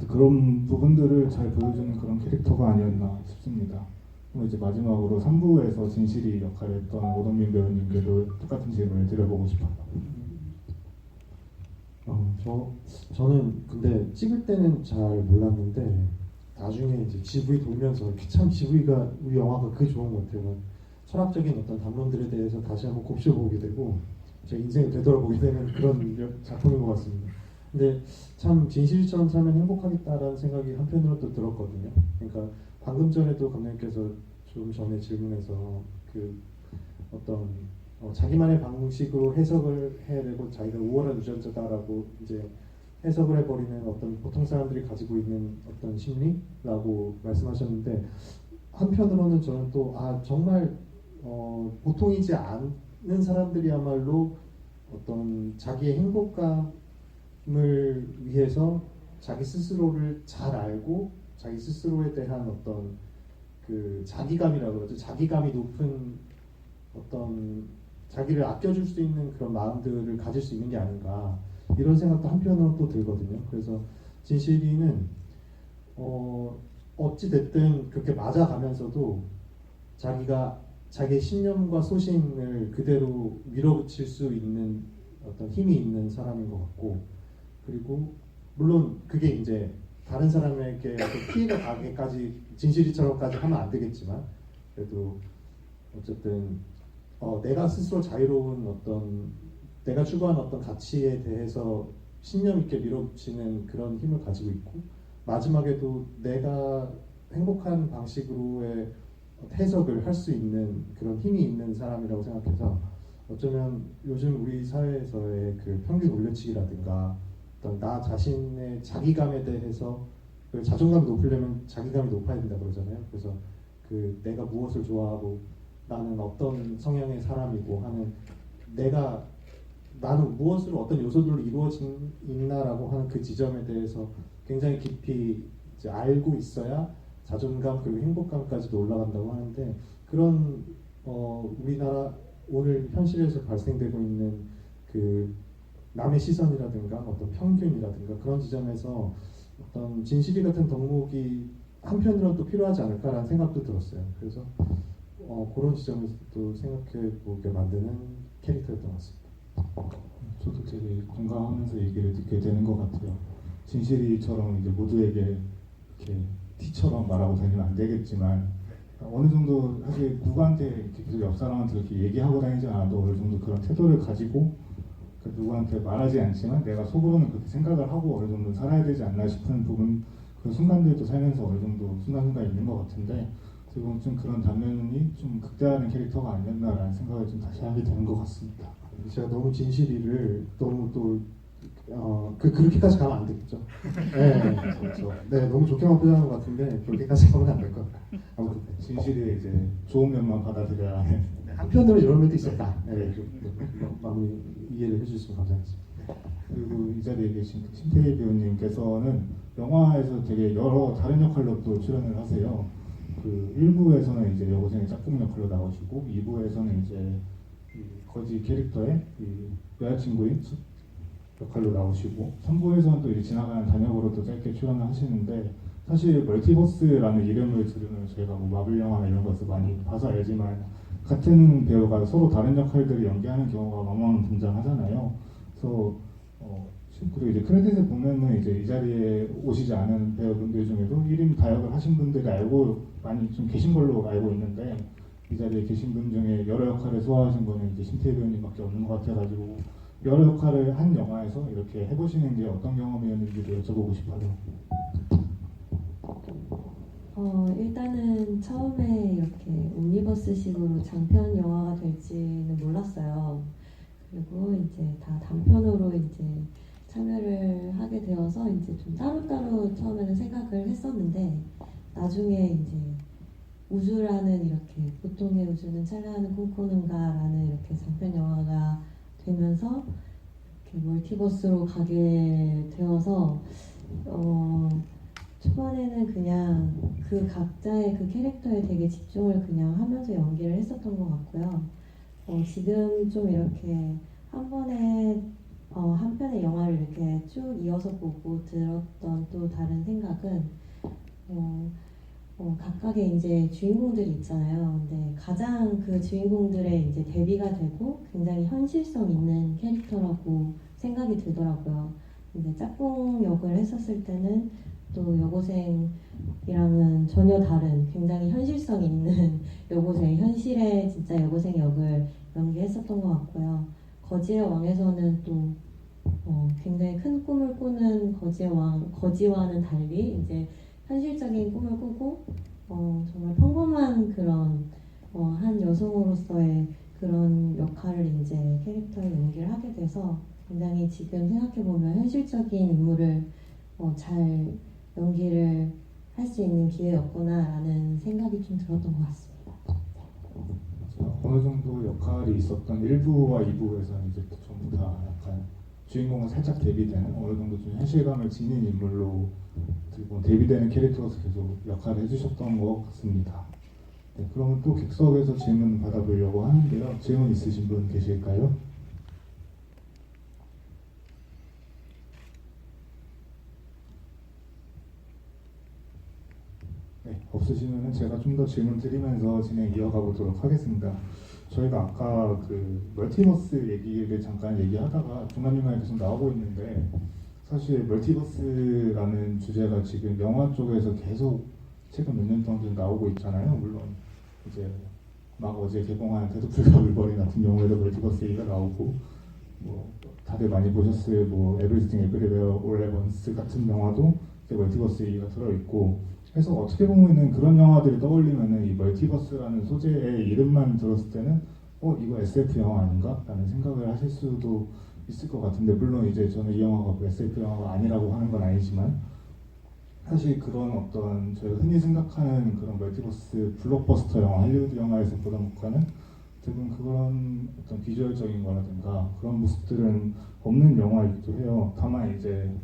그런 부분들을 잘 보여주는 그런 캐릭터가 아니었나 싶습니다. 그럼 이제 마지막으로 3부에서 진실이 역할을 했던 오동민 배우님께도 똑같은 질문을 드려보고 싶어요. 저는 근데 찍을 때는 잘 몰랐는데 나중에 이제 GV 돌면서 참 GV가 우리 영화가 그게 좋은 것 같아요. 철학적인 어떤 담론들에 대해서 다시 한번 곱씹어보게 되고 제 인생을 되돌아보게 되는 그런 작품인 것 같습니다. 근데 참 진실처럼 살면 행복하겠다라는 생각이 한편으로 또 들었거든요. 그러니까 방금 전에도 감독님께서 좀 전에 질문에서 그 어떤 자기만의 방식으로 해석을 해내고 자기가 우월한 유전자다라고 이제 해석을 해버리는 어떤 보통 사람들이 가지고 있는 어떤 심리라고 말씀하셨는데, 한편으로는 저는 또 정말 보통이지 않는 사람들이야말로 어떤 자기의 행복감을 위해서 자기 스스로를 잘 알고 자기 스스로에 대한 어떤 그 자기감이라고 그러죠. 자기감이 높은 어떤 자기를 아껴줄 수 있는 그런 마음들을 가질 수 있는 게 아닌가, 이런 생각도 한편으로 또 들거든요. 그래서 진실이는 어찌 됐든 그렇게 맞아가면서도 자기가 자기의 신념과 소신을 그대로 밀어붙일 수 있는 어떤 힘이 있는 사람인 것 같고, 그리고 물론 그게 이제 다른 사람에게 피해가 가게까지 진실이처럼까지 하면 안 되겠지만, 그래도 어쨌든 내가 스스로 자유로운 어떤 내가 추구하는 어떤 가치에 대해서 신념 있게 밀어붙이는 그런 힘을 가지고 있고, 마지막에도 내가 행복한 방식으로의 해석을 할 수 있는 그런 힘이 있는 사람이라고 생각해서, 어쩌면 요즘 우리 사회에서의 그 평균 올려치기라든가 어떤 나 자신의 자기감에 대해서 그 자존감이 높으려면 자기감이 높아야 된다 그러잖아요. 그래서 그 내가 무엇을 좋아하고 나는 어떤 성향의 사람이고 하는, 나는 무엇으로 어떤 요소들로 이루어진 있나라고 하는 그 지점에 대해서 굉장히 깊이 이제 알고 있어야 자존감 그리고 행복감까지도 올라간다고 하는데, 그런 우리나라 오늘 현실에서 발생되고 있는 그 남의 시선이라든가 어떤 편견이라든가 그런 지점에서 어떤 진실이 같은 덕목이 한편으로는 또 필요하지 않을까라는 생각도 들었어요. 그래서 그런 지점에서 또 생각해 보게 만드는 캐릭터였던 것 같습니다. 저도 되게 공감하면서 얘기를 듣게 되는 것 같아요. 진실이처럼 이제 모두에게 이렇게 티처럼 말하고 다니면 안 되겠지만, 어느 정도 사실 누구한테 이렇게 계속 옆 사람한테 이렇게 얘기하고 다니지 않아도 어느 정도 그런 태도를 가지고 누구한테 말하지 않지만 내가 속으로는 그렇게 생각을 하고 어느 정도 살아야 되지 않나 싶은 부분, 그 순간들도 살면서 어느 정도 순간순간 있는 것 같은데 지금 좀 그런 단면이 좀 극대화하는 캐릭터가 아니었나라는 생각을 좀 다시 하게 되는 것 같습니다. 제가 너무 진실이를 너무 또 그렇게까지 가면 안 되겠죠. 네, 그렇죠. 네, 너무 좋게만 표현한 것 같은데 그렇게까지 가면 안 될 것 같아요. 아무튼 진실이 이제 좋은 면만 받아들여야 하는. 한편으로 이런 면도 있었다. 네, 좀 마무리 이해를 해주시면 감사하겠습니다. 그리고 이 자리에 계신 그 신태희 배우님께서는 영화에서 되게 여러 다른 역할로 또 출연을 하세요. 그 1부에서는 이제 여고생의 짝꿍 역할로 나오시고 2부에서는 이제 이 거지 캐릭터의 이 여자친구인 역할로 나오시고 3부에서는 또 이제 지나가는 단역으로 또 짧게 출연을 하시는데 사실 멀티버스라는 이름을 들으면 저희가 뭐 마블 영화나 이런 것을 많이 봐서 알지만 같은 배우가 서로 다른 역할들을 연기하는 경우가 왕왕 등장하잖아요. 그래서 그리고 이제 크레딧을 보면은 이제 이 자리에 오시지 않은 배우분들 중에도 1인 다역을 하신 분들이 알고 많이 좀 계신 걸로 알고 있는데 이 자리에 계신 분 중에 여러 역할을 소화하신 분은 이제 신태희 배우님밖에 없는 것 같아가지고 여러 역할을 한 영화에서 이렇게 해보시는 게 어떤 경험이었는지도 여쭤보고 싶어요. 일단은 처음에 이렇게 옴니버스식으로 장편 영화가 될지는 몰랐어요. 그리고 이제 다 단편으로 이제 참여를 하게 되어서 이제 좀 따로따로 처음에는 생각을 했었는데 나중에 이제 우주라는 이렇게 보통의 우주는 찬란한 꿈꾸는가라는 이렇게 장편 영화가 되면서 이렇게 멀티버스로 가게 되어서 초반에는 그냥 그 각자의 그 캐릭터에 되게 집중을 그냥 하면서 연기를 했었던 것 같고요. 지금 좀 이렇게 한 번에 한 편의 영화를 이렇게 쭉 이어서 보고 들었던 또 다른 생각은 각각의 이제 주인공들이 있잖아요. 근데 가장 그 주인공들의 이제 대비가 되고 굉장히 현실성 있는 캐릭터라고 생각이 들더라고요. 근데 짝꿍 역을 했었을 때는 또 여고생이랑은 전혀 다른 굉장히 현실성 있는 여고생, 현실의 진짜 여고생 역을 연기했었던 것 같고요. 거지의 왕에서는 또 굉장히 큰 꿈을 꾸는 거지와는 달리 이제 현실적인 꿈을 꾸고 정말 평범한 그런 한 여성으로서의 그런 역할을 이제 캐릭터에 연기를 하게 돼서 굉장히 지금 생각해 보면 현실적인 인물을 잘 연기를 할 수 있는 기회였구나라는 생각이 좀 들었던 것 같습니다. 어느 정도 역할이 있었던 1부와 2부에서는 이제 전부 다 약간 주인공은 살짝 대비되는 어느 정도 좀 현실감을 지닌 인물로 그리고 대비되는 캐릭터로서 계속 역할을 해주셨던 것 같습니다. 네, 그러면 또 객석에서 질문 받아보려고 하는데요. 질문 있으신 분 계실까요? 네, 없으시면은 제가 좀 더 질문 드리면서 진행 이어가 보도록 하겠습니다. 저희가 아까 그 멀티버스 얘기를 잠깐 얘기하다가 중간중간에 계속 나오고 있는데 사실 멀티버스라는 주제가 지금 영화 쪽에서 계속 최근 몇 년 동안 나오고 있잖아요. 물론 이제 막 어제 개봉한 데드풀과 물버린 같은 경우에도 멀티버스 얘기가 나오고 뭐 다들 많이 보셨을 뭐 에브리띵 에브리웨어 올 앰 원스 같은 영화도 이제 멀티버스 얘기가 들어있고 그래서 어떻게 보면은 그런 영화들이 떠올리면은 이 멀티버스라는 소재의 이름만 들었을 때는 이거 SF 영화 아닌가? 라는 생각을 하실 수도 있을 것 같은데 물론 이제 저는 이 영화가 SF 영화가 아니라고 하는 건 아니지만 사실 그런 어떤 저희가 흔히 생각하는 그런 멀티버스 블록버스터 영화, 할리우드 영화에서 보던 것과는 대부분 그런 어떤 비주얼적인 거라든가 그런 모습들은 없는 영화이기도 해요. 다만 이제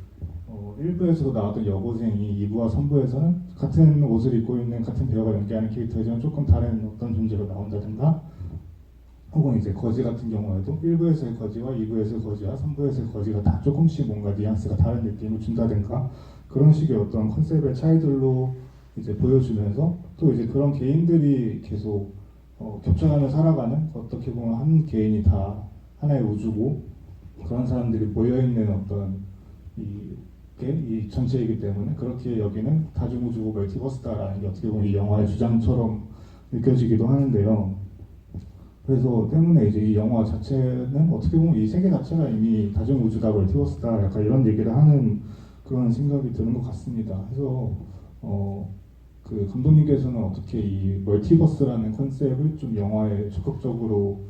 1부에서도 나왔던 여고생이 2부와 3부에서는 같은 옷을 입고 있는 같은 배우가 연기하는 캐릭터이지만 조금 다른 어떤 존재로 나온다든가 혹은 이제 거지 같은 경우에도 1부에서의 거지와 2부에서의 거지와 3부에서의 거지가 다 조금씩 뭔가 뉘앙스가 다른 느낌을 준다든가 그런 식의 어떤 컨셉의 차이들로 이제 보여주면서 또 이제 그런 개인들이 계속 겹쳐가며 살아가는 어떻게 보면 한 개인이 다 하나의 우주고 그런 사람들이 모여있는 어떤 이 전체이기 때문에 그렇게 여기는 다중우주고 멀티버스다라는 게 어떻게 보면 이 영화의 주장처럼 느껴지기도 하는데요. 그래서 때문에 이제 이 영화 자체는 어떻게 보면 이 세계 자체가 이미 다중우주다, 멀티버스다, 약간 이런 얘기를 하는 그런 생각이 드는 것 같습니다. 그래서 그 감독님께서는 어떻게 이 멀티버스라는 컨셉을 좀 영화에 적극적으로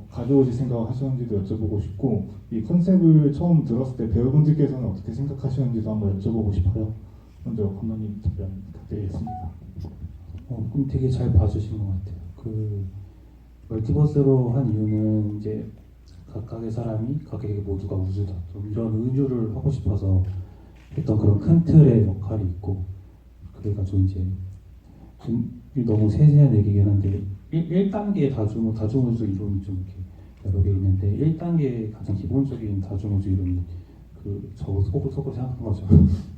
가져오실 생각을 하셨는지도 여쭤보고 싶고, 이 컨셉을 처음 들었을 때 배우분들께서는 어떻게 생각하셨는지도 한번 여쭤보고 싶어요. 먼저 감독님 답변 부탁드리겠습니다. 그럼 되게 잘 봐주신 것 같아요. 그 멀티버스로 한 이유는 이제 각각의 사람이 각각의 모두가 우주다, 좀 이런 은유를 하고 싶어서 했던 그런 큰 틀의 역할이 있고, 그래가지고 이제 좀 너무 세세한 얘기긴 한데 1단계 다중우주 이론이 좀 이렇게 여러 개 있는데, 1단계 가장 기본적인 다중우주 이론이 저 속으로 생각한 거죠.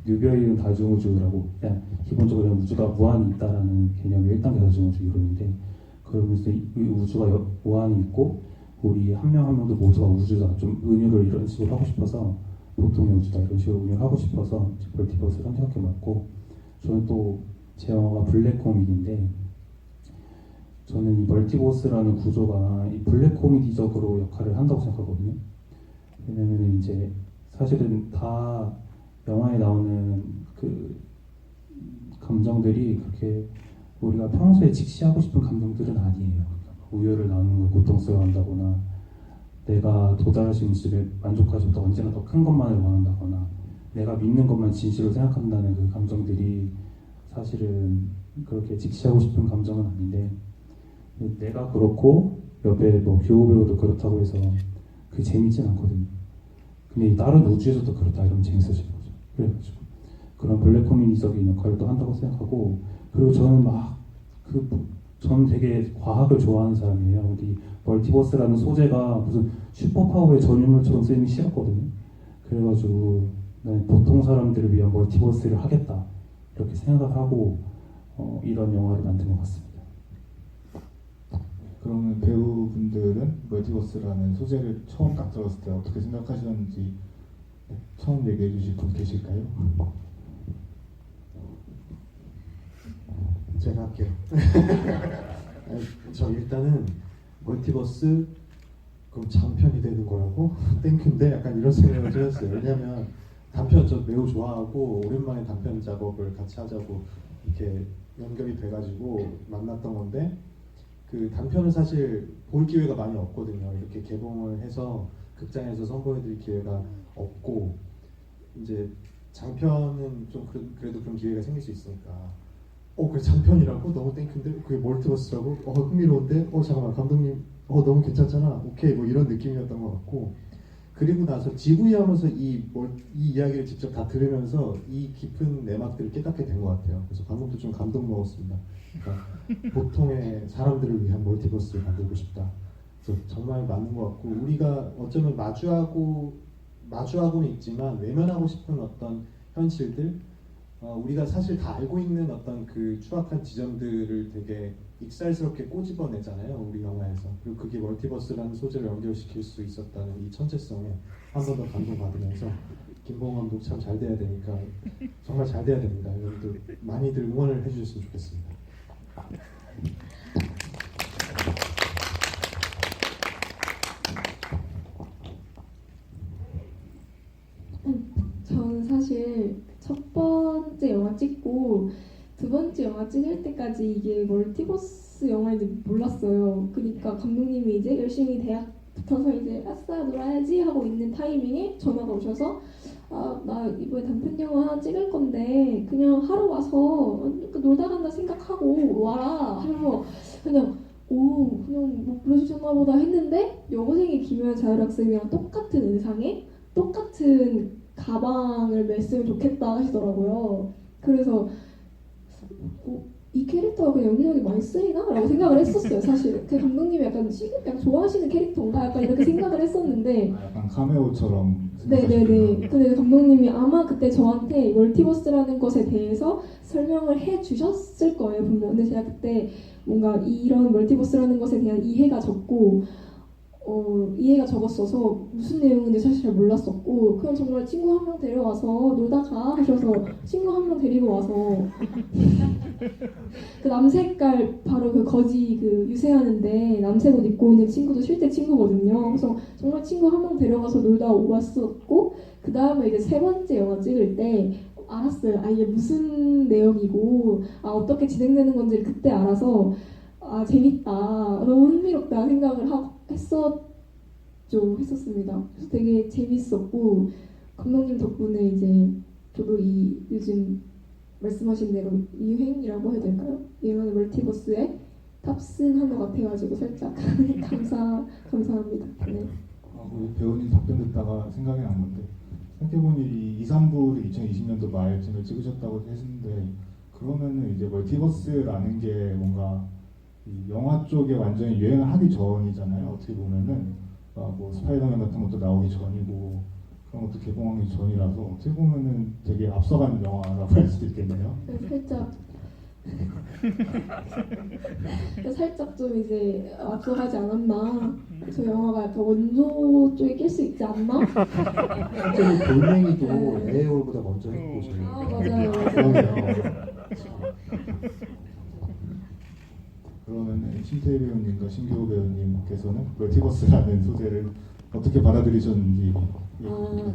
뉴별리는 다중우주라고, 그냥 기본적으로 우주가 무한히 있다라는 개념이 1단계 다중우주 이론인데, 그러면서 이 우주가 무한히 있고 우리 한 명 한 명도 모두가 우주다, 좀 은유를 이런 식으로 하고 싶어서, 보통의 우주다 이런 식으로 은유를 하고 싶어서 멀티버스를 선택해봤고, 저는 또 제 영화가 블랙 코미디인데, 저는 이 멀티버스라는 구조가 이 블랙 코미디적으로 역할을 한다고 생각하거든요. 왜냐면 이제 사실은 다 영화에 나오는 그 감정들이 그렇게 우리가 평소에 직시하고 싶은 감정들은 아니에요. 우열을 나누는 걸 고통스러워한다거나, 내가 도달할 수 있는 집에 만족하지 못하고 언제나 더 큰 것만을 원한다거나, 내가 믿는 것만 진실로 생각한다는 그 감정들이 사실은 그렇게 직시하고 싶은 감정은 아닌데, 내가 그렇고 옆에 뭐 규호 배우도 그렇다고 해서 그게 재밌진 않거든요. 근데 다른 우주에서도 그렇다 이러면 재밌어지는 거죠. 그래가지고 그런 블랙 코미디적인 역할을 또 한다고 생각하고, 그리고 저는 저는 되게 과학을 좋아하는 사람이에요. 근데 이 멀티버스라는 소재가 무슨 슈퍼파워의 전유물처럼 쓰이기 싫었거든요. 그래가지고 난 보통 사람들을 위한 멀티버스를 하겠다 이렇게 생각을 하고 이런 영화를 만든 것 같습니다. 그러면 배우분들은 멀티버스라는 소재를 처음 딱 들었을 때 어떻게 생각하셨는지 처음 얘기해 주실 분 계실까요? 제가 할게요. 저 일단은 멀티버스 그럼 장편이 되는 거라고? 땡큐인데 약간 이런 생각을 들었어요. 왜냐면 단편 저 매우 좋아하고 오랜만에 단편 작업을 같이 하자고 이렇게 연결이 돼가지고 만났던 건데, 그 단편은 사실 볼 기회가 많이 없거든요. 이렇게 개봉을 해서 극장에서 선보여드릴 기회가 없고, 이제 장편은 좀 그래도 그런 기회가 생길 수 있으니까 그래 장편이라고? 너무 땡큐인데? 그게 멀티버스라고? 흥미로운데? 잠깐만 감독님 너무 괜찮잖아. 오케이 뭐 이런 느낌이었던 것 같고, 그리고 나서 GV 하면서 이 이야기를 직접 다 들으면서 이 깊은 내막들을 깨닫게 된 것 같아요. 그래서 방금도 좀 감동 먹었습니다. 그러니까 보통의 사람들을 위한 멀티버스를 만들고 싶다. 그래서 정말 맞는 것 같고, 우리가 어쩌면 마주하고는 있지만 외면하고 싶은 어떤 현실들, 우리가 사실 다 알고 있는 어떤 그 추악한 지점들을 되게 익살스럽게 꼬집어내잖아요, 우리 영화에서. 그리고 그게 멀티버스라는 소재를 연결시킬 수 있었다는 이 천재성에 한 번 더 감동받으면서, 김봉 감독 참 잘 돼야 되니까 정말 잘 돼야 됩니다. 여러분들 많이들 응원을 해주셨으면 좋겠습니다. 저는 사실 첫 번째 영화 찍고 두 번째 영화 찍을 때까지 이게 멀티버스 영화인지 몰랐어요. 그러니까 감독님이 이제 열심히 대학 붙어서 이제 아싸 놀아야지 하고 있는 타이밍에 전화가 오셔서 나 이번에 단편 영화 하나 찍을 건데 그냥 하러 와서 놀다 간다 생각하고 와라 하면서 그냥 뭐 불러주셨나 보다 했는데, 여고생의 기묘한 자율학습이랑 똑같은 의상에 똑같은 가방을 맸으면 좋겠다 하시더라고요. 그래서 이 캐릭터가 그냥 여기저기 많이 쓰이나? 라고 생각을 했었어요. 사실 그 감독님이 약간 좋아하시는 캐릭터인가? 약간 이렇게 생각을 했었는데, 약간 카메오처럼. 네네네. 근데 감독님이 아마 그때 저한테 멀티버스라는 것에 대해서 설명을 해주셨을 거예요, 분명. 근데 제가 그때 뭔가 이런 멀티버스라는 것에 대한 이해가 적고 이해가 적었어서 무슨 내용인지 사실 잘 몰랐었고 그냥 정말 친구 한 명 데려와서 놀다 가 하셔서 친구 한 명 데리고 와서 그 남색깔 바로 그 거지 그 유세하는데 남색 옷 입고 있는 친구도 실제 친구거든요. 그래서 정말 친구 한 명 데려가서 놀다 왔었고 그 다음에 이제 세 번째 영화 찍을 때 알았어요. 아 이게 무슨 내용이고 아 어떻게 진행되는 건지를 그때 알아서 아 재밌다 너무 흥미롭다 생각을 했었습니다. 그래서 되게 재밌었고 감독님 덕분에 이제 저도 이 요즘 말씀하신 대로 유행이라고 해야 될까요? 이런 멀티버스에 탑승한 것 같아가지고 살짝 감사합니다. 네. 우리 배우님 답변 듣다가 생각이 난 건데 생각해보니 이 2, 3부를 2020년도 말쯤에 찍으셨다고 했는데 그러면은 이제 멀티버스라는 게 뭔가 이 영화 쪽에 완전히 유행을 하기 전이잖아요. 어떻게 보면은 뭐 스파이더맨 같은 것도 나오기 전이고 그런 것도 개봉하기 전이라서 어떻게 보면은 되게 앞서간 영화라고 할 수도 있겠네요. 살짝 좀 이제 앞서가지 않았나. 저 영화가 약간 원조 쪽에 낄 수 있지 않나? 실제로 돌멩이도 에어볼보다 먼저 했고 저희. 맞아요. 그러네요. 그러면 신태희 배우님과 신규호 배우님께서는 멀티버스라는 소재를 어떻게 받아들이셨는지.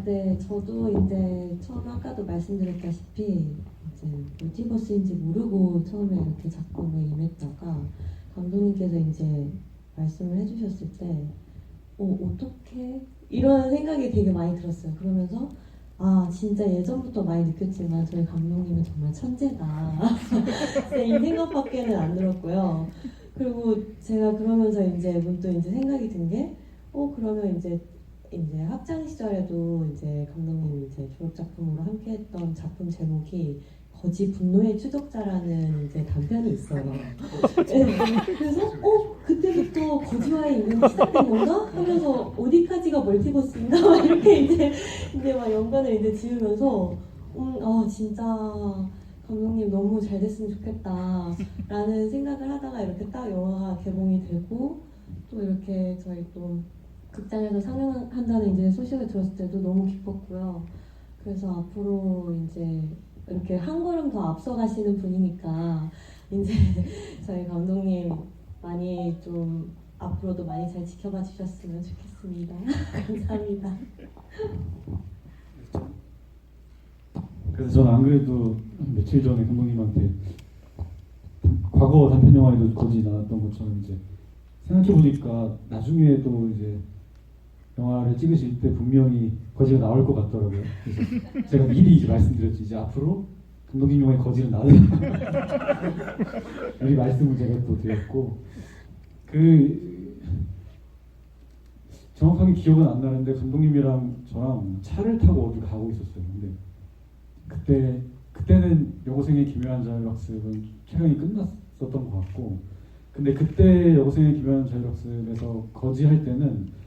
네, 저도 이제 처음 아까도 말씀드렸다시피 이제 멀티버스인지 모르고 처음에 이렇게 작품에 임했다가 감독님께서 이제 말씀을 해주셨을 때, 어떻게 이런 생각이 되게 많이 들었어요. 그러면서 진짜 예전부터 많이 느꼈지만 저희 감독님은 정말 천재다. 진짜 이 생각밖에는 안 들었고요. 그리고 제가 그러면서 이제 문득 이제 생각이 든 게, 그러면 이제 학창 시절에도 이제 감독님이 이제 졸업 작품으로 함께했던 작품 제목이 거지 분노의 추적자라는 이제 단편이 있어요. 네. 그래서 그때부터 거지와의 인연이 시작된 건가 하면서 어디까지가 멀티버스인가 막 이렇게 이제 막 연관을 이제 지으면서 진짜 감독님 너무 잘 됐으면 좋겠다라는 생각을 하다가 이렇게 딱 영화가 개봉이 되고 또 이렇게 저희 또 극장에서 상영한다는 이제 소식을 들었을 때도 너무 기뻤고요. 그래서 앞으로 이제 이렇게 한 걸음 더 앞서가시는 분이니까 이제 저희 감독님 많이 좀 앞으로도 많이 잘 지켜봐 주셨으면 좋겠습니다. 감사합니다. 그래서 저는 안 그래도 며칠 전에 감독님한테 과거 단편 영화에도 거지 나왔던 것처럼 이제 생각해 보니까 나중에도 이제 영화를 찍으실 때 분명히 거지가 나올 것 같더라고요. 그래서 제가 미리 이제 말씀드렸지 이제 앞으로 감독님 영화에 거지는 나오는 미리 말씀을 제가 또 드렸고 정확하게 기억은 안 나는데 감독님이랑 저랑 차를 타고 어디 가고 있었어요. 근데 그때는 여고생의 기묘한 자율학습은 촬영이 끝났었던 것 같고 근데 그때 여고생의 기묘한 자율학습에서 거지 할 때는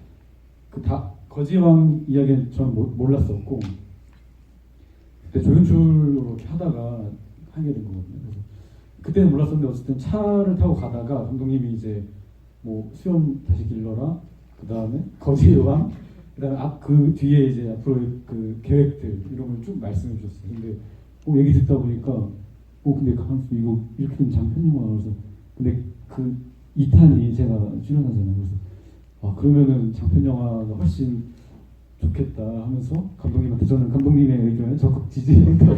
거지왕 이야기는 저는 몰랐었고 그때 조연출로 이렇게 하다가 하게 된 거거든요. 그래서 그때는 몰랐었는데 어쨌든 차를 타고 가다가 감독님이 이제 뭐 수염 다시 길러라 그 다음에 거지왕 그다음에 그 뒤에 이제 앞으로의 그 계획들 이런 걸 쭉 말씀해 주셨어요. 근데 얘기 듣다 보니까 근데 가만있어 이거 이렇게 된 장편 영화라서 근데 그 2탄이 제가 출연하잖아요. 그래서 그러면은 장편 영화가 훨씬 좋겠다 하면서 감독님한테 저는 감독님의 의견에 적극 지지했다고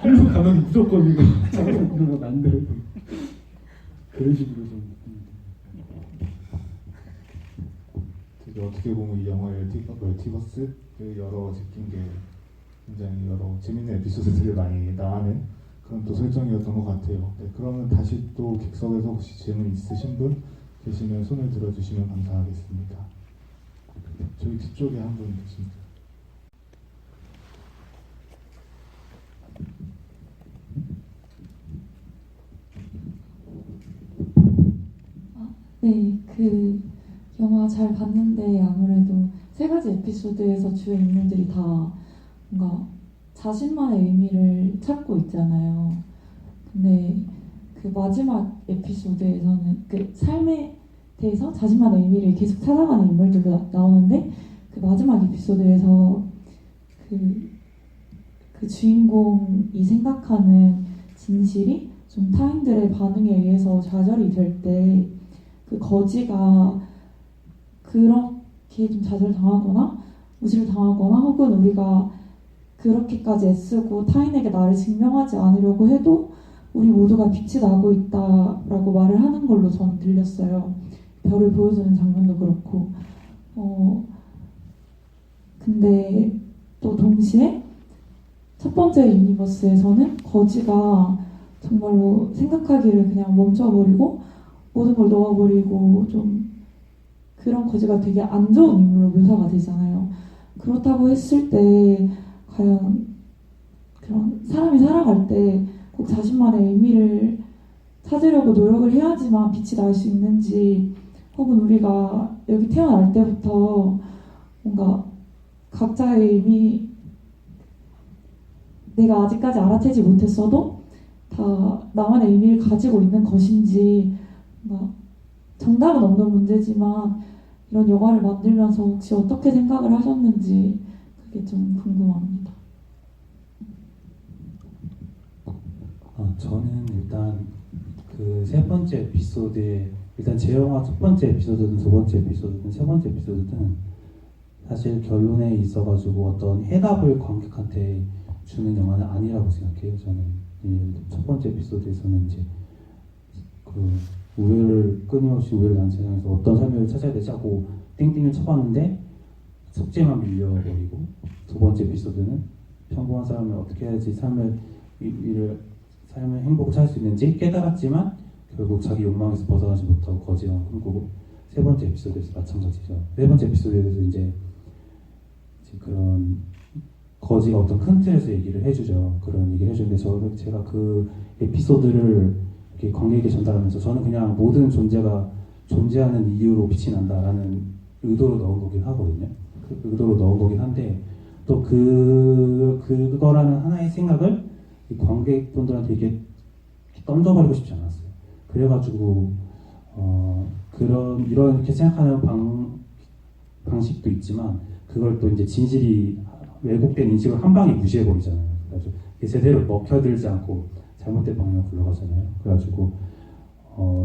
그래서 감독님 무조건 이거 장편 영화 만들어 그런 식으로 좀 되게 어떻게 보면 이 영화의 멀티버스 여러 느낀 게 굉장히 여러 재밌는 에피소드들이 많이 나가는 그런 또 설정이었던 것 같아요. 네, 그러면 다시 또 객석에서 혹시 질문 있으신 분 계시면 손을 들어주시면 감사하겠습니다. 저기 뒤쪽에 한 분 계십니다. 네, 그 영화 잘 봤는데 아무래도 세 가지 에피소드에서 주요 인물들이 다 뭔가 자신만의 의미를 찾고 있잖아요. 근데 그 마지막 에피소드에서는 그 삶의 대해서 자신만의 의미를 계속 찾아가는 인물들도 나오는데 그 마지막 에피소드에서 그 주인공이 생각하는 진실이 좀 타인들의 반응에 의해서 좌절이 될 때 그 거지가 그렇게 좀 좌절당하거나 무시를 당하거나 혹은 우리가 그렇게까지 애쓰고 타인에게 나를 증명하지 않으려고 해도 우리 모두가 빛이 나고 있다라고 말을 하는 걸로 저는 들렸어요. 별을 보여주는 장면도 그렇고 근데 또 동시에 첫 번째 유니버스에서는 거지가 정말로 생각하기를 그냥 멈춰버리고 모든 걸 넣어버리고 좀 그런 거지가 되게 안 좋은 인물로 묘사가 되잖아요. 그렇다고 했을 때 과연 그런 사람이 살아갈 때 꼭 자신만의 의미를 찾으려고 노력을 해야지만 빛이 날 수 있는지 혹은 우리가 여기 태어날 때부터 뭔가 각자의 의미 내가 아직까지 알아채지 못했어도 다 나만의 의미를 가지고 있는 것인지 뭔가 정답은 없는 문제지만 이런 영화를 만들면서 혹시 어떻게 생각을 하셨는지 그게 좀 궁금합니다. 저는 일단 그 세 번째 에피소드에 일단 제 영화 첫 번째 에피소드든 두 번째 에피소드든 세 번째 에피소드든 사실 결론에 있어가지고 어떤 해답을 관객한테 주는 영화는 아니라고 생각해요. 저는 첫 번째 에피소드에서는 이제 그 끊임없이 우열을 나는 세상에서 어떤 삶을 찾아야 되지 하고 띵띵을 쳐봤는데 숙제만 밀려버리고 두 번째 에피소드는 평범한 사람을 어떻게 해야지 삶을 행복을 찾을 수 있는지 깨달았지만 결국 자기 욕망에서 벗어나지 못하고 거지와 꿈꾸고 세 번째 에피소드에서 마찬가지죠. 세 번째 에피소드에서 이제 그런 거지가 어떤 큰 틀에서 얘기를 해주죠. 그런 얘기를 해주는데 제가 그 에피소드를 이렇게 관객에게 전달하면서 저는 그냥 모든 존재가 존재하는 이유로 빛이 난다라는 의도로 넣은 거긴 하거든요. 그 의도로 넣은 거긴 한데 또 그거라는 하나의 생각을 이 관객분들한테 이렇게 던져버리고 싶지 않았어요. 그래가지고 이렇게 생각하는 방식도 있지만 그걸 또 이제 진실이 왜곡된 인식을 한 방에 무시해버리잖아요. 그래가지고 제대로 먹혀들지 않고 잘못된 방향으로 굴러가잖아요. 그래가지고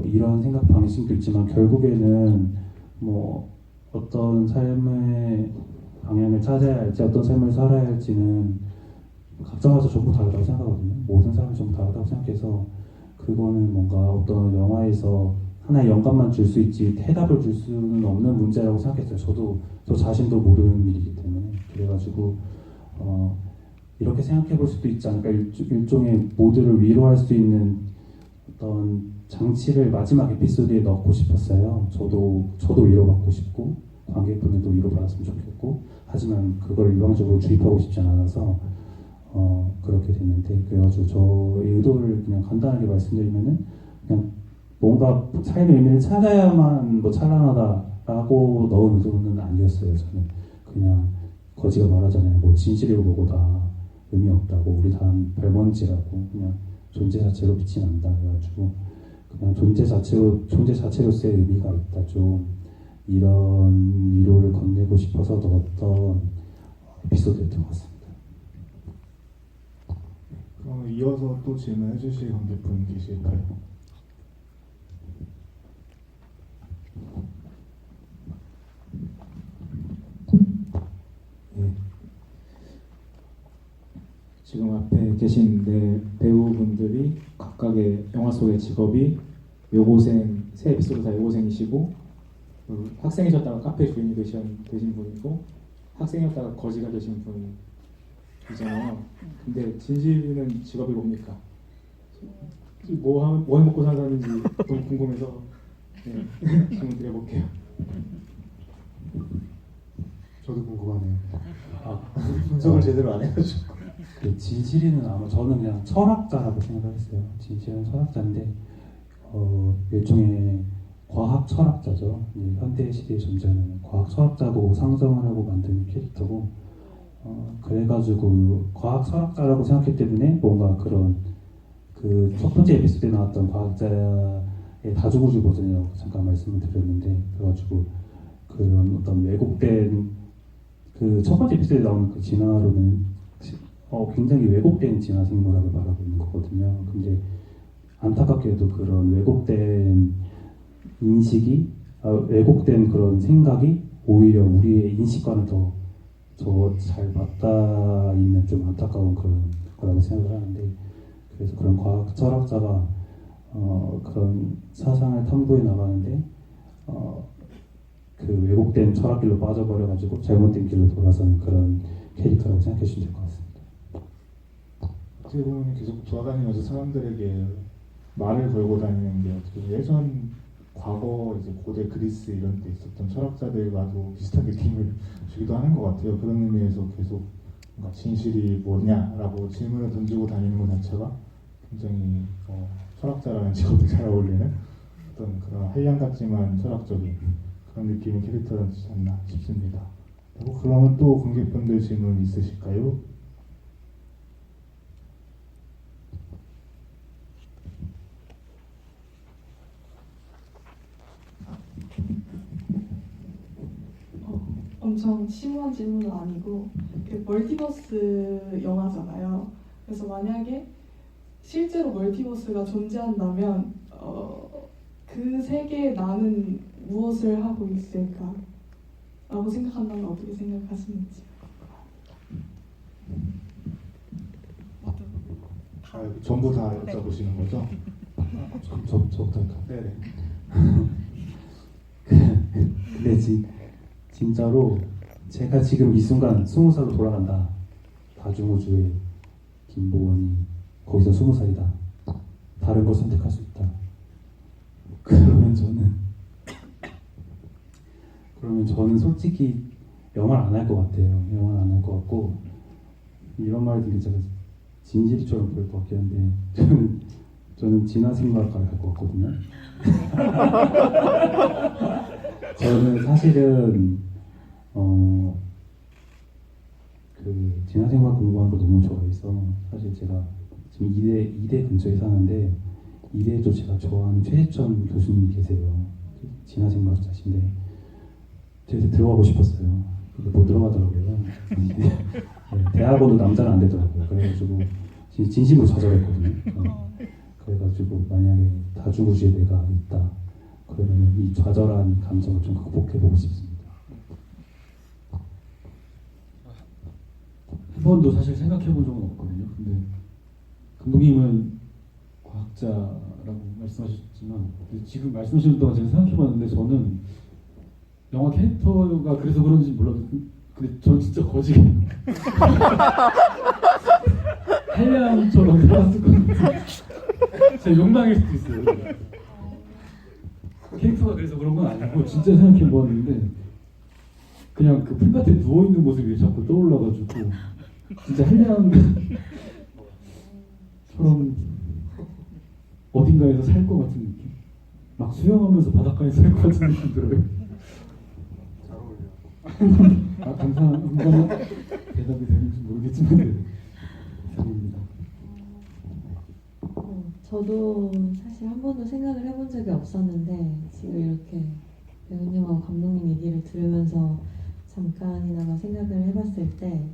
이런 생각 방식도 있지만 결국에는 뭐 어떤 삶의 방향을 찾아야 할지 어떤 삶을 살아야 할지는 각자마다 전부 다르다고 생각하거든요. 모든 사람이 전부 다르다고 생각해서 그거는 뭔가 어떤 영화에서 하나의 영감만 줄 수 있지 해답을 줄 수는 없는 문제라고 생각했어요. 저 자신도 모르는 일이기 때문에. 그래가지고 이렇게 생각해 볼 수도 있지 않을까. 일종의 모두를 위로할 수 있는 어떤 장치를 마지막 에피소드에 넣고 싶었어요. 저도 위로받고 싶고 관객분들도 위로받았으면 좋겠고 하지만 그걸 일방적으로 주입하고 싶지 않아서 그렇게 됐는데 그래가지고 저의 의도를 그냥 간단하게 말씀드리면은 그냥 뭔가 삶의 의미를 찾아야만 뭐 찬란하다라고 넣은 의도는 아니었어요. 저는 그냥 거지가 말하잖아요. 뭐 진실이고 뭐고 다 의미 없다고 우리 다 별먼지라고 그냥 존재 자체로 빛이 난다. 그래가지고 그냥 존재 자체로서의 의미가 있다. 좀 이런 위로를 건네고 싶어서 넣었던 에피소드였던 것 같습니다. 그럼 이어서 또 질문해 주실 관객분 계실까요? 네. 지금 앞에 계신 배우분들이 각각의 영화 속의 직업이 여고생, 새 에피소드 다 여고생이시고 학생이셨다가 카페 주인이 되신 분이고 학생이었다가 거지가 되신 분이잖아요. 근데 진실이는 직업이 뭡니까? 뭐 해먹고 살았는지 너무 궁금해서 질문 드려볼게요. 저도 궁금하네요. 분석을 제대로 안 해가지고. 그 진실이는 아마 저는 그냥 철학자라고 생각했어요. 진실은 철학자인데 일종의 과학 철학자죠. 현대 시대에 존재하는 과학 철학자고 상정을 하고 만든 캐릭터고 그래가지고 과학 철학자라고 생각했기 때문에 뭔가 그런 그 첫 번째 에피소드에 나왔던 과학자의 다중우주 버전이라고 잠깐 말씀을 드렸는데, 그래가지고 그런 어떤 왜곡된 그 첫 번째 에피소드에 나오는 그 진화론은 굉장히 왜곡된 진화 생물학을 말하고 있는 거거든요. 근데 안타깝게도 그런 왜곡된 인식이, 왜곡된 그런 생각이 오히려 우리의 인식과는 더 잘 맞닿아 있는 좀 안타까운 그런 거라고 생각을 하는데, 그래서 그런 과학 철학자가 그런 사상을 탐구해 나가는데 그 왜곡된 철학길로 빠져버려가지고 잘못된 길로 돌아서는 그런 캐릭터라고 생각해 주시면 될 것 같습니다. 어떻게 보면 계속 돌아다니면서 사람들에게 말을 걸고 다니는 게 어떻게 예전 과거 이제 고대 그리스 이런 데 있었던 철학자들과도 비슷한 느낌을 주기도 하는 것 같아요. 그런 의미에서 계속 뭔가 진실이 뭐냐라고 질문을 던지고 다니는 것 자체가 굉장히 철학자라는 직업에 잘 어울리는 어떤 그런 한량 같지만 철학적인 그런 느낌의 캐릭터라지 않나 싶습니다. 그러면 또 관객분들 질문 있으실까요? 엄청 심오한 질문은 아니고, 그 멀티버스 영화잖아요. 그래서 만약에 실제로 멀티버스가 존재한다면 그 세계에 나는 무엇을 하고 있을까? 라고 생각한다면 어떻게 생각하시는지. 전부 다 여쭤보시는 거죠? 저부터 할까요? 네네. 근데 진짜로 제가 지금 이 순간 20살로 돌아간다. 다중우주의 김보원이 거기서 20살이다. 다른 걸 선택할 수 있다. 그러면 저는 솔직히 영화를 안 할 것 같아요. 영화를 안 할 것 같고, 이런 말 되게 제가 진실이처럼 보일 것 같긴 한데, 저는 진화생물학과를 갈 것 같거든요. 저는 사실은 그 진화생물학 공부하는 걸 너무 좋아해서, 사실 제가 지금 이대 근처에 사는데 이대에도 제가 좋아하는 최재천 교수님이 계세요. 진화생물학자신데 되게 들어가고 싶었어요. 근데 못 들어가더라고요. 네, 대학원도 남자는 안 되더라고요. 그래가지고 진심으로 좌절했거든요. 그래가지고 만약에 다중우주에 내가 있다 그러면 이 좌절한 감정을 좀 극복해보고 싶습니다. 한 번도 사실 생각해본 적은 없거든요. 근데 감독님은 과학자라고 말씀하셨지만, 지금 말씀하시는 동안 제가 생각해봤는데, 저는 영화 캐릭터가 그래서 그런지 몰라도 근데 저는 진짜 거지게 한량처럼 살았을 것 같아요. 제 욕망일 수도 있어요. 캐릭터가 그래서 그런 건 아니고 진짜 생각해보았는데, 그냥 그 풀밭에 누워있는 모습이 자꾸 떠올라가지고 진짜 한량처럼 어딘가에서 살 것 같은 느낌? 막 수영하면서 바닷가에 살 것 같은 느낌 들어요. 잘 어울려. 감사합니다. 대답이 되는지 모르겠지만 네. 이상입니다. 저도 사실 한 번도 생각을 해본 적이 없었는데, 지금 이렇게 배우님하고 감독님 얘기를 들으면서 잠깐이나마 생각을 해봤을 때,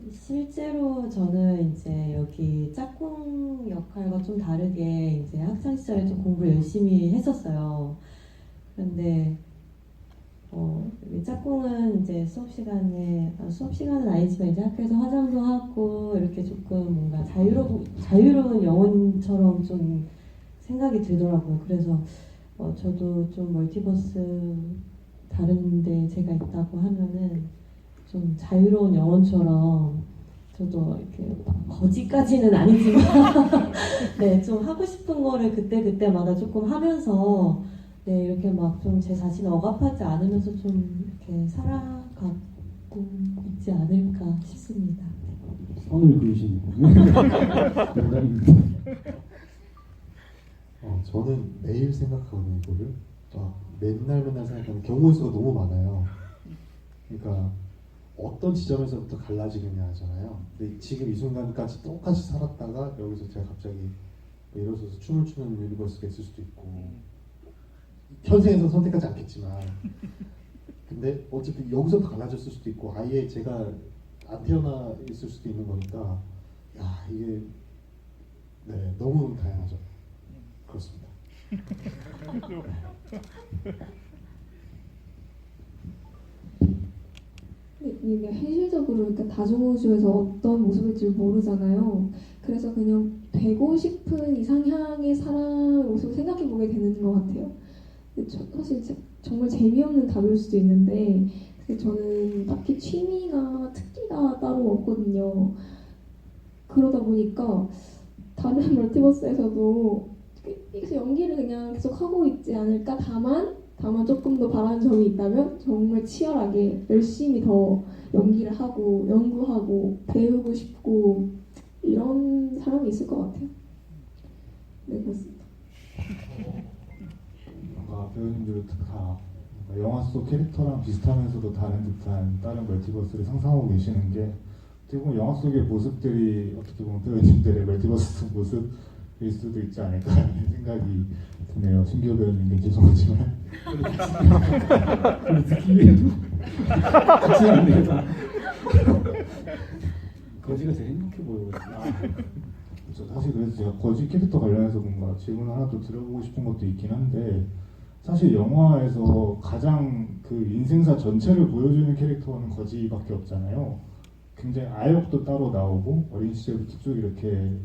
실제로 저는 이제 여기 짝꿍 역할과 좀 다르게 이제 학창 시절에 좀 공부를 열심히 했었어요. 그런데 여기 짝꿍은 이제 수업 시간은 아니지만 이제 학교에서 화장도 하고 이렇게 조금 뭔가 자유로운 영혼처럼 좀 생각이 들더라고요. 그래서 저도 좀 멀티버스 다른데 제가 있다고 하면은 좀 자유로운 영혼처럼, 저도 이렇게 거지까지는 아니지만 네, 좀 하고 싶은 거를 그때마다 조금 하면서, 네, 이렇게 막 좀 제 자신을 억압하지 않으면서 좀 이렇게 살아가고 있지 않을까 싶습니다. 선을 그으시네요. 저는 매일 생각하거든요, 이거를. 맨날 생각하는 경우의 수가 너무 많아요. 그러니까 어떤 지점에서부터 갈라지느냐 하잖아요. 근데 지금 이 순간까지 똑같이 살았다가 여기서 제가 갑자기 예를 들어서 춤을 추는 유니버스가 있을 수도 있고 현생에서 선택하지 않겠지만 근데 어쨌든 여기서도 갈라졌을 수도 있고 아예 제가 안 태어나 있을 수도 있는 거니까 야 이게 네 너무 다양하죠. 그렇습니다. 근데 이게 현실적으로 그러니까 다중우주에서 어떤 모습일지 모르잖아요. 그래서 그냥 되고 싶은 이상향의 사람의 모습을 생각해 보게 되는 것 같아요. 근데 사실 정말 재미없는 답일 수도 있는데 저는 딱히 취미나 특기가 따로 없거든요. 그러다 보니까 다른 멀티버스에서도 계속 연기를 그냥 계속 하고 있지 않을까. 다만 조금 더 바라는 점이 있다면 정말 치열하게 열심히 더 연기를 하고 연구하고 배우고 싶고 이런 사람이 있을 것 같아요. 네, 그렇습니다. 뭔가 배우님들 다 뭔가 영화 속 캐릭터랑 비슷하면서도 다른 듯한 다른 멀티버스를 상상하고 계시는 게 어떻게 보면 영화 속의 모습들이 어떻게 보면 배우님들의 멀티버스 모습일 수도 있지 않을까 하는 생각이 드네요. 신기호 배우님께 죄송하지만 듣기에도 같이 않네요. 거지가 제일 행복해 보여가지고. 그렇죠. 사실 그래서 제가 거지 캐릭터 관련해서 뭔가 질문 하나 또 드려보고 싶은 것도 있긴 한데 사실 영화에서 가장 그 인생사 전체를 보여주는 캐릭터는 거지밖에 없잖아요. 굉장히 아역도 따로 나오고 어린 시절부터 쭉 이렇게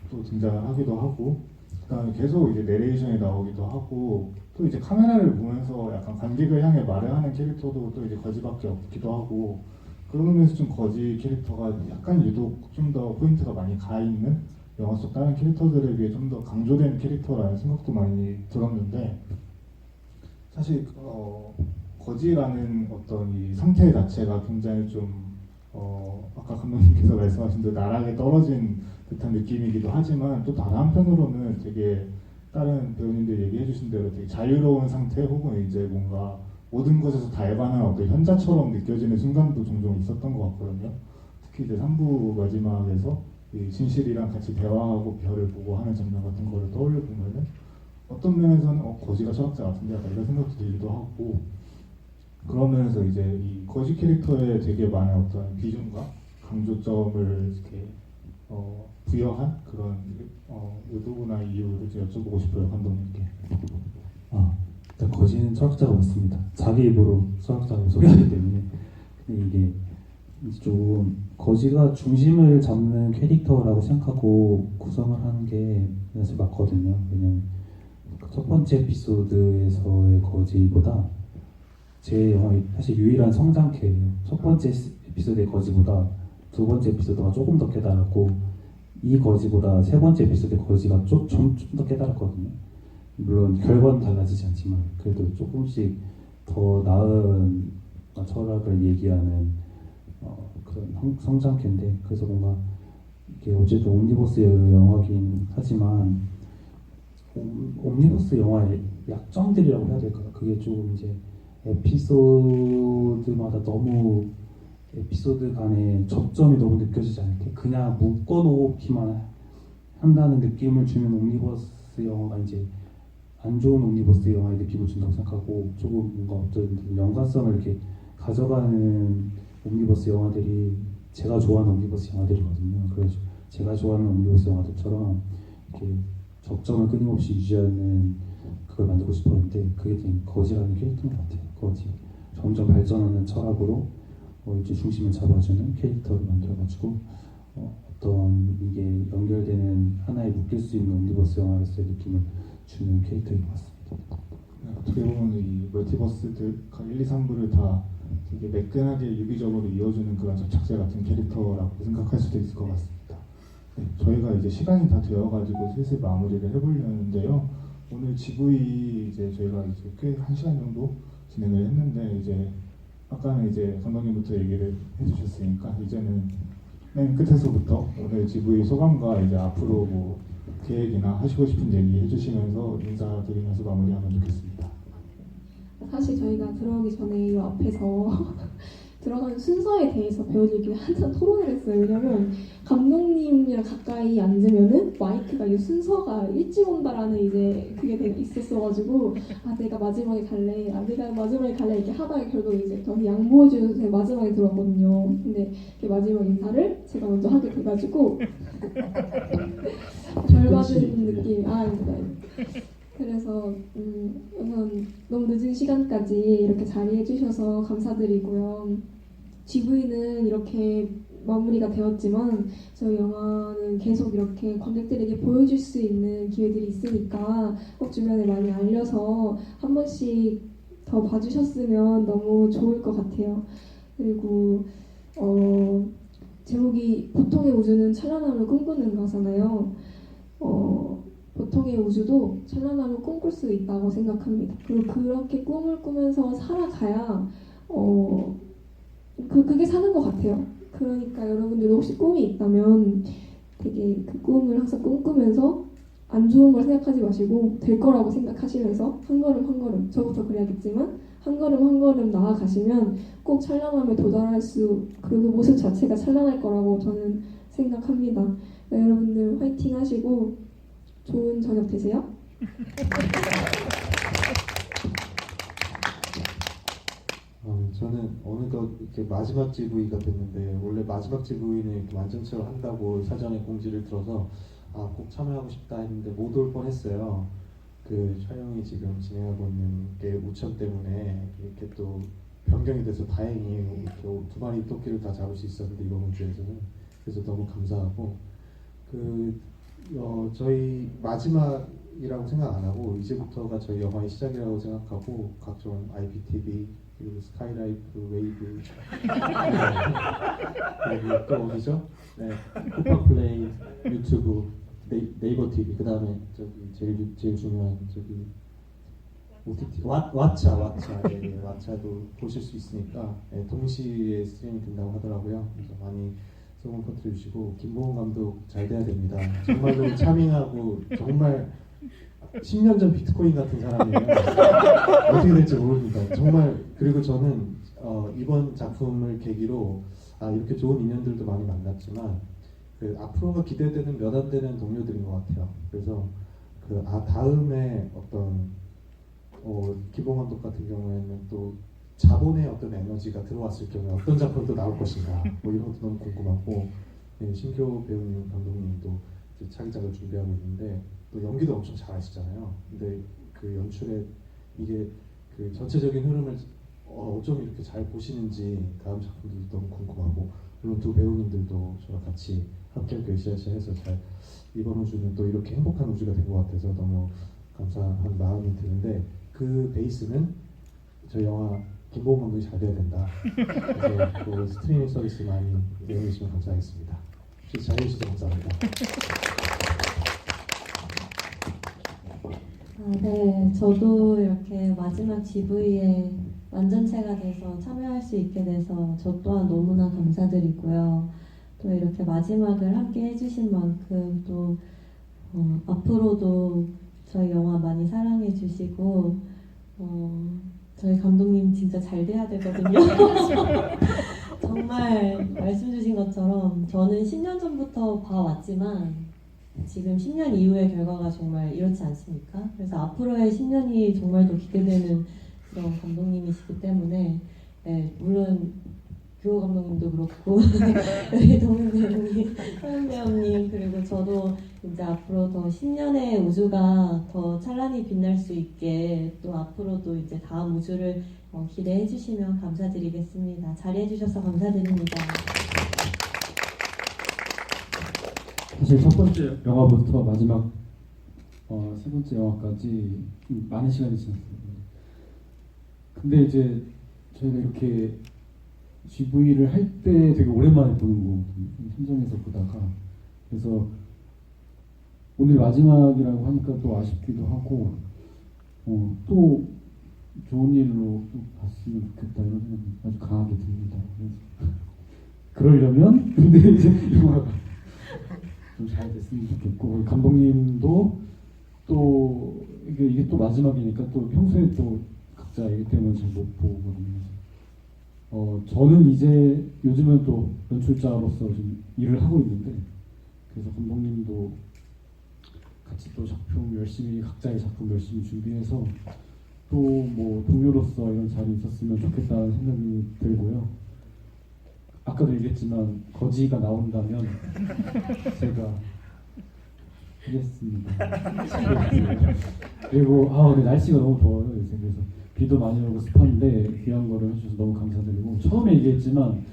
또 등장하기도 하고 그다음에 계속 이제 내레이션이 나오기도 하고 또 이제 카메라를 보면서 약간 관객을 향해 말을 하는 캐릭터도 또 이제 거지밖에 없기도 하고 그런 의미에서 좀 거지 캐릭터가 약간 유독 좀 더 포인트가 많이 가 있는 영화 속 다른 캐릭터들에 비해 좀 더 강조된 캐릭터라는 생각도 많이 들었는데 사실 거지라는 어떤 이 상태 자체가 굉장히 좀 아까 감독님께서 말씀하신 대로 나락에 떨어진 듯한 느낌이기도 하지만 또 다른 한편으로는 되게 다른 배우님들 얘기해 주신 대로 되게 자유로운 상태 혹은 이제 뭔가 모든 것에서 달관한 어떤 현자처럼 느껴지는 순간도 종종 있었던 것 같거든요. 특히 이제 3부 마지막에서 이 진실이랑 같이 대화하고 별을 보고 하는 장면 같은 거를 떠올려 보면은 어떤 면에서는 거지가 철학자 같은데 약간 이런 생각도 들기도 하고 그런 면에서 이제 이 거지 캐릭터에 되게 많은 어떤 비중과 강조점을 이렇게 부여한 그런 의도나 이유를 좀 여쭤보고 싶어요, 감독님께. 일단 거지는 철학자가 맞습니다. 자기 입으로 철학자라고 소개하기 때문에. 근데 이게 좀 거지가 중심을 잡는 캐릭터라고 생각하고 구성을 하는 게 사실 맞거든요. 왜냐면 첫 번째 에피소드에서의 거지보다 제 영화의 사실 유일한 성장캐예요. 첫 번째 에피소드의 거지보다 두 번째 에피소드가 조금 더 깨달았고 이 거지보다 세 번째 에피소드의 거지가 좀 더 깨달았거든요. 물론 결과는 달라지지 않지만 그래도 조금씩 더 나은 철학을 얘기하는 그런 성장캐인데 그래서 뭔가 이게 어쨌든 옴니버스 영화긴 하지만 옴니버스 영화의 약점들이라고 해야 될까요? 그게 좀 이제 에피소드마다 너무 에피소드 간의 접점이 너무 느껴지지 않게 그냥 묶어놓기만 한다는 느낌을 주는 옴니버스 영화가 이제 안 좋은 옴니버스 영화의 느낌을 준다고 생각하고 조금 뭔가 어떤 연관성을 이렇게 가져가는 옴니버스 영화들이 제가 좋아하는 옴니버스 영화들이거든요. 그래서 제가 좋아하는 옴니버스 영화들처럼 이렇게 접점을 끊임없이 유지하는 그걸 만들고 싶었는데 그게 된 거지라는 캐릭터인 것 같아요. 거지 점점 발전하는 철학으로 이제 중심을 잡아주는 캐릭터를 만들어가지고 어떤 이게 연결되는 하나에 묶일 수 있는 옴니버스 영화로서의 느낌을 주는 캐릭터인 것 같습니다. 어떻게 보면 이 멀티버스들 1, 2, 3부를 다 되게 매끈하게 유기적으로 이어주는 그런 접착제 같은 캐릭터라고 생각할 수도 있을 것 같습니다. 네, 저희가 이제 시간이 다 되어가지고 슬슬 마무리를 해보려는데요. 오늘 GV 이제 저희가 이제 꽤 1시간 정도 진행을 했는데 이제 아까는 이제 감독님부터 얘기를 해주셨으니까 이제는 맨 끝에서부터 오늘 GV 소감과 이제 앞으로 뭐 계획이나 하시고 싶은 얘기 해주시면서 인사드리면서 마무리하면 좋겠습니다. 사실 저희가 들어오기 전에 이 앞에서 들어가는 순서에 대해서 배우들끼리 한참 토론을 했어요. 왜냐면 감독님이랑 가까이 앉으면은 마이크가 이 순서가 일찍 온다라는 이제 그게 되게 있었어가지고 내가 마지막에 갈래, 내가 마지막에 갈래 이렇게 하다가 결국 이제 저한테 양보해주셔서 제가 마지막에 들어왔거든요. 근데 그 마지막 인사를 제가 먼저 하게 돼가지고 별 받은 느낌. 네. 그래서 우선 너무 늦은 시간까지 이렇게 자리해 주셔서 감사드리고요. GV는 이렇게 마무리가 되었지만 저희 영화는 계속 이렇게 관객들에게 보여줄 수 있는 기회들이 있으니까 꼭 주변에 많이 알려서 한 번씩 더 봐주셨으면 너무 좋을 것 같아요. 그리고 제목이 보통의 우주는 찬란함을 꿈꾸는 거잖아요. 보통의 우주도 찬란함을 꿈꿀 수 있다고 생각합니다. 그리고 그렇게 꿈을 꾸면서 살아가야 그게 사는 것 같아요. 그러니까 여러분들도 혹시 꿈이 있다면 되게 그 꿈을 항상 꿈꾸면서 안 좋은 걸 생각하지 마시고 될 거라고 생각하시면서 한 걸음 한 걸음, 저부터 그래야겠지만 한 걸음 한 걸음 나아가시면 꼭 찬란함에 도달할 수, 그 모습 자체가 찬란할 거라고 저는 생각합니다. 네, 여러분들 화이팅 하시고 좋은 저녁 되세요. 저는 어느덧 이렇게 마지막 GV가 됐는데 원래 마지막 GV는 이렇게 완전체로 한다고 사전에 공지를 들어서 꼭 참여하고 싶다 했는데 못 올 뻔했어요. 그 촬영이 지금 진행하고 있는 게 우천 때문에 이렇게 또 변경이 돼서 다행히 이렇게 두 마리 토끼를 다 잡을 수 있었는데 이번 주에서는 그래서 너무 감사하고 저희 마지막이라고 생각 안 하고 이제부터가 저희 영화의 시작이라고 생각하고 각종 IPTV 그리고 스카이라이프, 웨이브 그리고 또 어디죠? 네, 쿠팡플레이, 유튜브, 네이버 TV 그 다음에 저기 제일 중요한 저기 OTT 왓챠 네, 왓챠도 보실 수 있으니까 동시에 스트리밍 된다고 하더라고요. 그래서 많이 소문 퍼뜨려 주시고 김보훈 감독 잘 돼야 됩니다. 정말로 차밍하고 정말 10년 전 비트코인 같은 사람이에요. 어떻게 될지 모릅니다. 정말. 그리고 저는 이번 작품을 계기로 이렇게 좋은 인연들도 많이 만났지만 앞으로가 기대되는 몇 안 되는 동료들인 것 같아요. 그래서 다음에 어떤 김보훈 감독 같은 경우에는 또 자본의 어떤 에너지가 들어왔을 경우에 어떤 작품도 나올 것인가 이런 것도 너무 궁금하고 신교 배우님 감독님도 이제 차기작을 준비하고 있는데 또 연기도 엄청 잘하시잖아요. 근데 그 연출에 이게 그 전체적인 흐름을 어쩜 이렇게 잘 보시는지 다음 작품들도 너무 궁금하고 물론 두 배우님들도 저랑 같이 함께 으쌰으쌰해서 잘 이번 우주는 또 이렇게 행복한 우주가 된 것 같아서 너무 감사한 마음이 드는데 그 베이스는 저 영화 김보훈 감독이 잘 돼야 된다. 그래서 그 스트리밍 서비스 많이 이용해 주시면 감사하겠습니다. 잘해주셔서 감사합니다. 네, 저도 이렇게 마지막 GV에 완전체가 돼서 참여할 수 있게 돼서 저 또한 너무나 감사드리고요. 또 이렇게 마지막을 함께 해주신 만큼 또 앞으로도 저희 영화 많이 사랑해 주시고 저희 감독님 진짜 잘 돼야 되거든요. 정말 말씀 주신 것처럼 저는 10년 전부터 봐왔지만 지금 10년 이후의 결과가 정말 이렇지 않습니까? 그래서 앞으로의 10년이 정말 더 기대되는 그런 감독님이시기 때문에 물론 규호 감독님도 그렇고 여기 동현 배우님, 서현 배우님 그리고 저도 이제 앞으로 더 10년의 우주가 더 찬란히 빛날 수 있게 또 앞으로도 이제 다음 우주를 기대해 주시면 감사드리겠습니다. 자리해 주셔서 감사드립니다. 사실 첫 번째 영화부터 마지막 세 번째 영화까지 많은 시간이 지났어요. 근데 이제 저희가 이렇게 GV를 할 때 되게 오랜만에 보는 거거든요. 현장에서 보다가. 그래서 오늘 마지막이라고 하니까 또 아쉽기도 하고 또 좋은 일로 또 봤으면 좋겠다 이런 생각이 아주 강하게 듭니다. 그러려면 근데 이제 영화가 좀 잘 됐으면 좋겠고 감독님도 또 이게 또 마지막이니까 또 평소에 또 각자 얘기 때문에 잘 못 보거든요. 저는 이제 요즘은 또 연출자로서 좀 일을 하고 있는데, 그래서 감독님도 같이 또 작품 열심히, 각자의 작품 열심히 준비해서 또 뭐 동료로서 이런 자리 있었으면 좋겠다는 생각이 들고요. 아까도 얘기했지만 거지가 나온다면 제가 하겠습니다. 그리고 근데 날씨가 너무 더워요 요새. 그래서 비도 많이 오고 습한데 귀한 거를 해주셔서 너무 감사드리고, 처음에 얘기했지만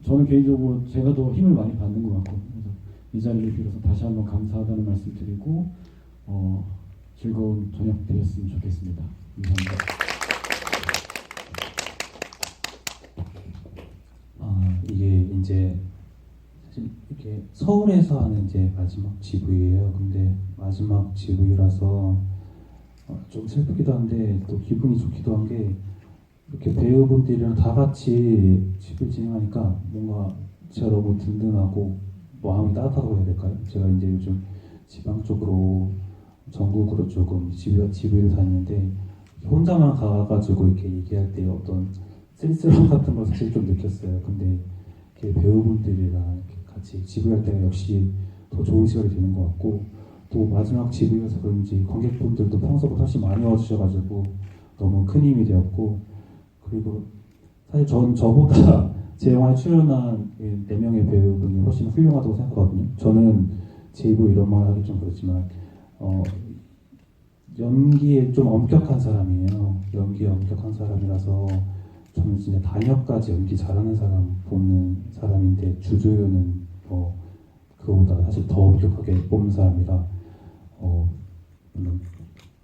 저는 개인적으로 제가 더 힘을 많이 받는 것 같고, 그래서 이 자리를 빌어서 다시 한번 감사하다는 말씀 드리고 즐거운 저녁 되었으면 좋겠습니다. 감사합니다. 이게 이제 사실 이렇게 서울에서 하는 이제 마지막 GV예요. 근데 마지막 GV라서 좀 슬프기도 한데 또 기분이 좋기도 한 게, 이렇게 배우분들이랑 다 같이 GV 진행하니까 뭔가 제가 너무 든든하고 마음이 따뜻하다고 해야 될까요? 제가 이제 요즘 지방 쪽으로 전국으로 조금 GV를 다니는데, 혼자만 가가지고 이렇게 얘기할 때 어떤 쓸쓸함 같은 걸 사실 좀 느꼈어요. 근데 이렇게 배우분들이랑 이렇게 같이 GV할 때가 역시 더 좋은 시간이 되는 것 같고, 또 마지막 GV여서 그런지 관객분들도 평소보다 훨씬 많이 와주셔가지고 너무 큰 힘이 되었고, 그리고 사실 저보다 제 영화에 출연한 4명의 배우분이 훨씬 훌륭하다고 생각하거든요. 저는 제 입으로 이런 말 하기 좀 그렇지만 연기에 좀 엄격한 사람이에요. 연기에 엄격한 사람이라서 저는 진짜 단역까지 연기 잘하는 사람 뽑는 사람인데, 주조연은 그거보다 사실 더 엄격하게 뽑는 사람이라 물론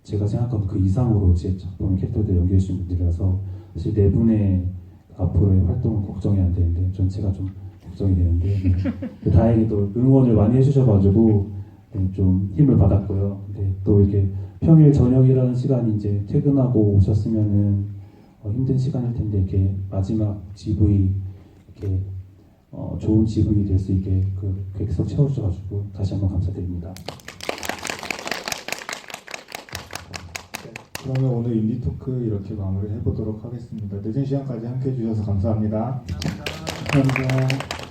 제가 생각하는 그 이상으로 제 작품 캐릭터들 연기해 주신 분들이라서 사실 4분의 앞으로의 활동은 걱정이 안 되는데, 전체가 좀 걱정이 되는데, 다행히도 응원을 많이 해주셔가지고 좀 힘을 받았고요. 근데 또 이렇게 평일 저녁이라는 시간이 이제 퇴근하고 오셨으면은 힘든 시간일 텐데, 이렇게 마지막 GV 이렇게 좋은 GV 될 수 있게 그 객석 채워주셔가지고 다시 한번 감사드립니다. 그러면 오늘 인디토크 이렇게 마무리 해보도록 하겠습니다. 늦은 시간까지 함께 해주셔서 감사합니다. 감사합니다.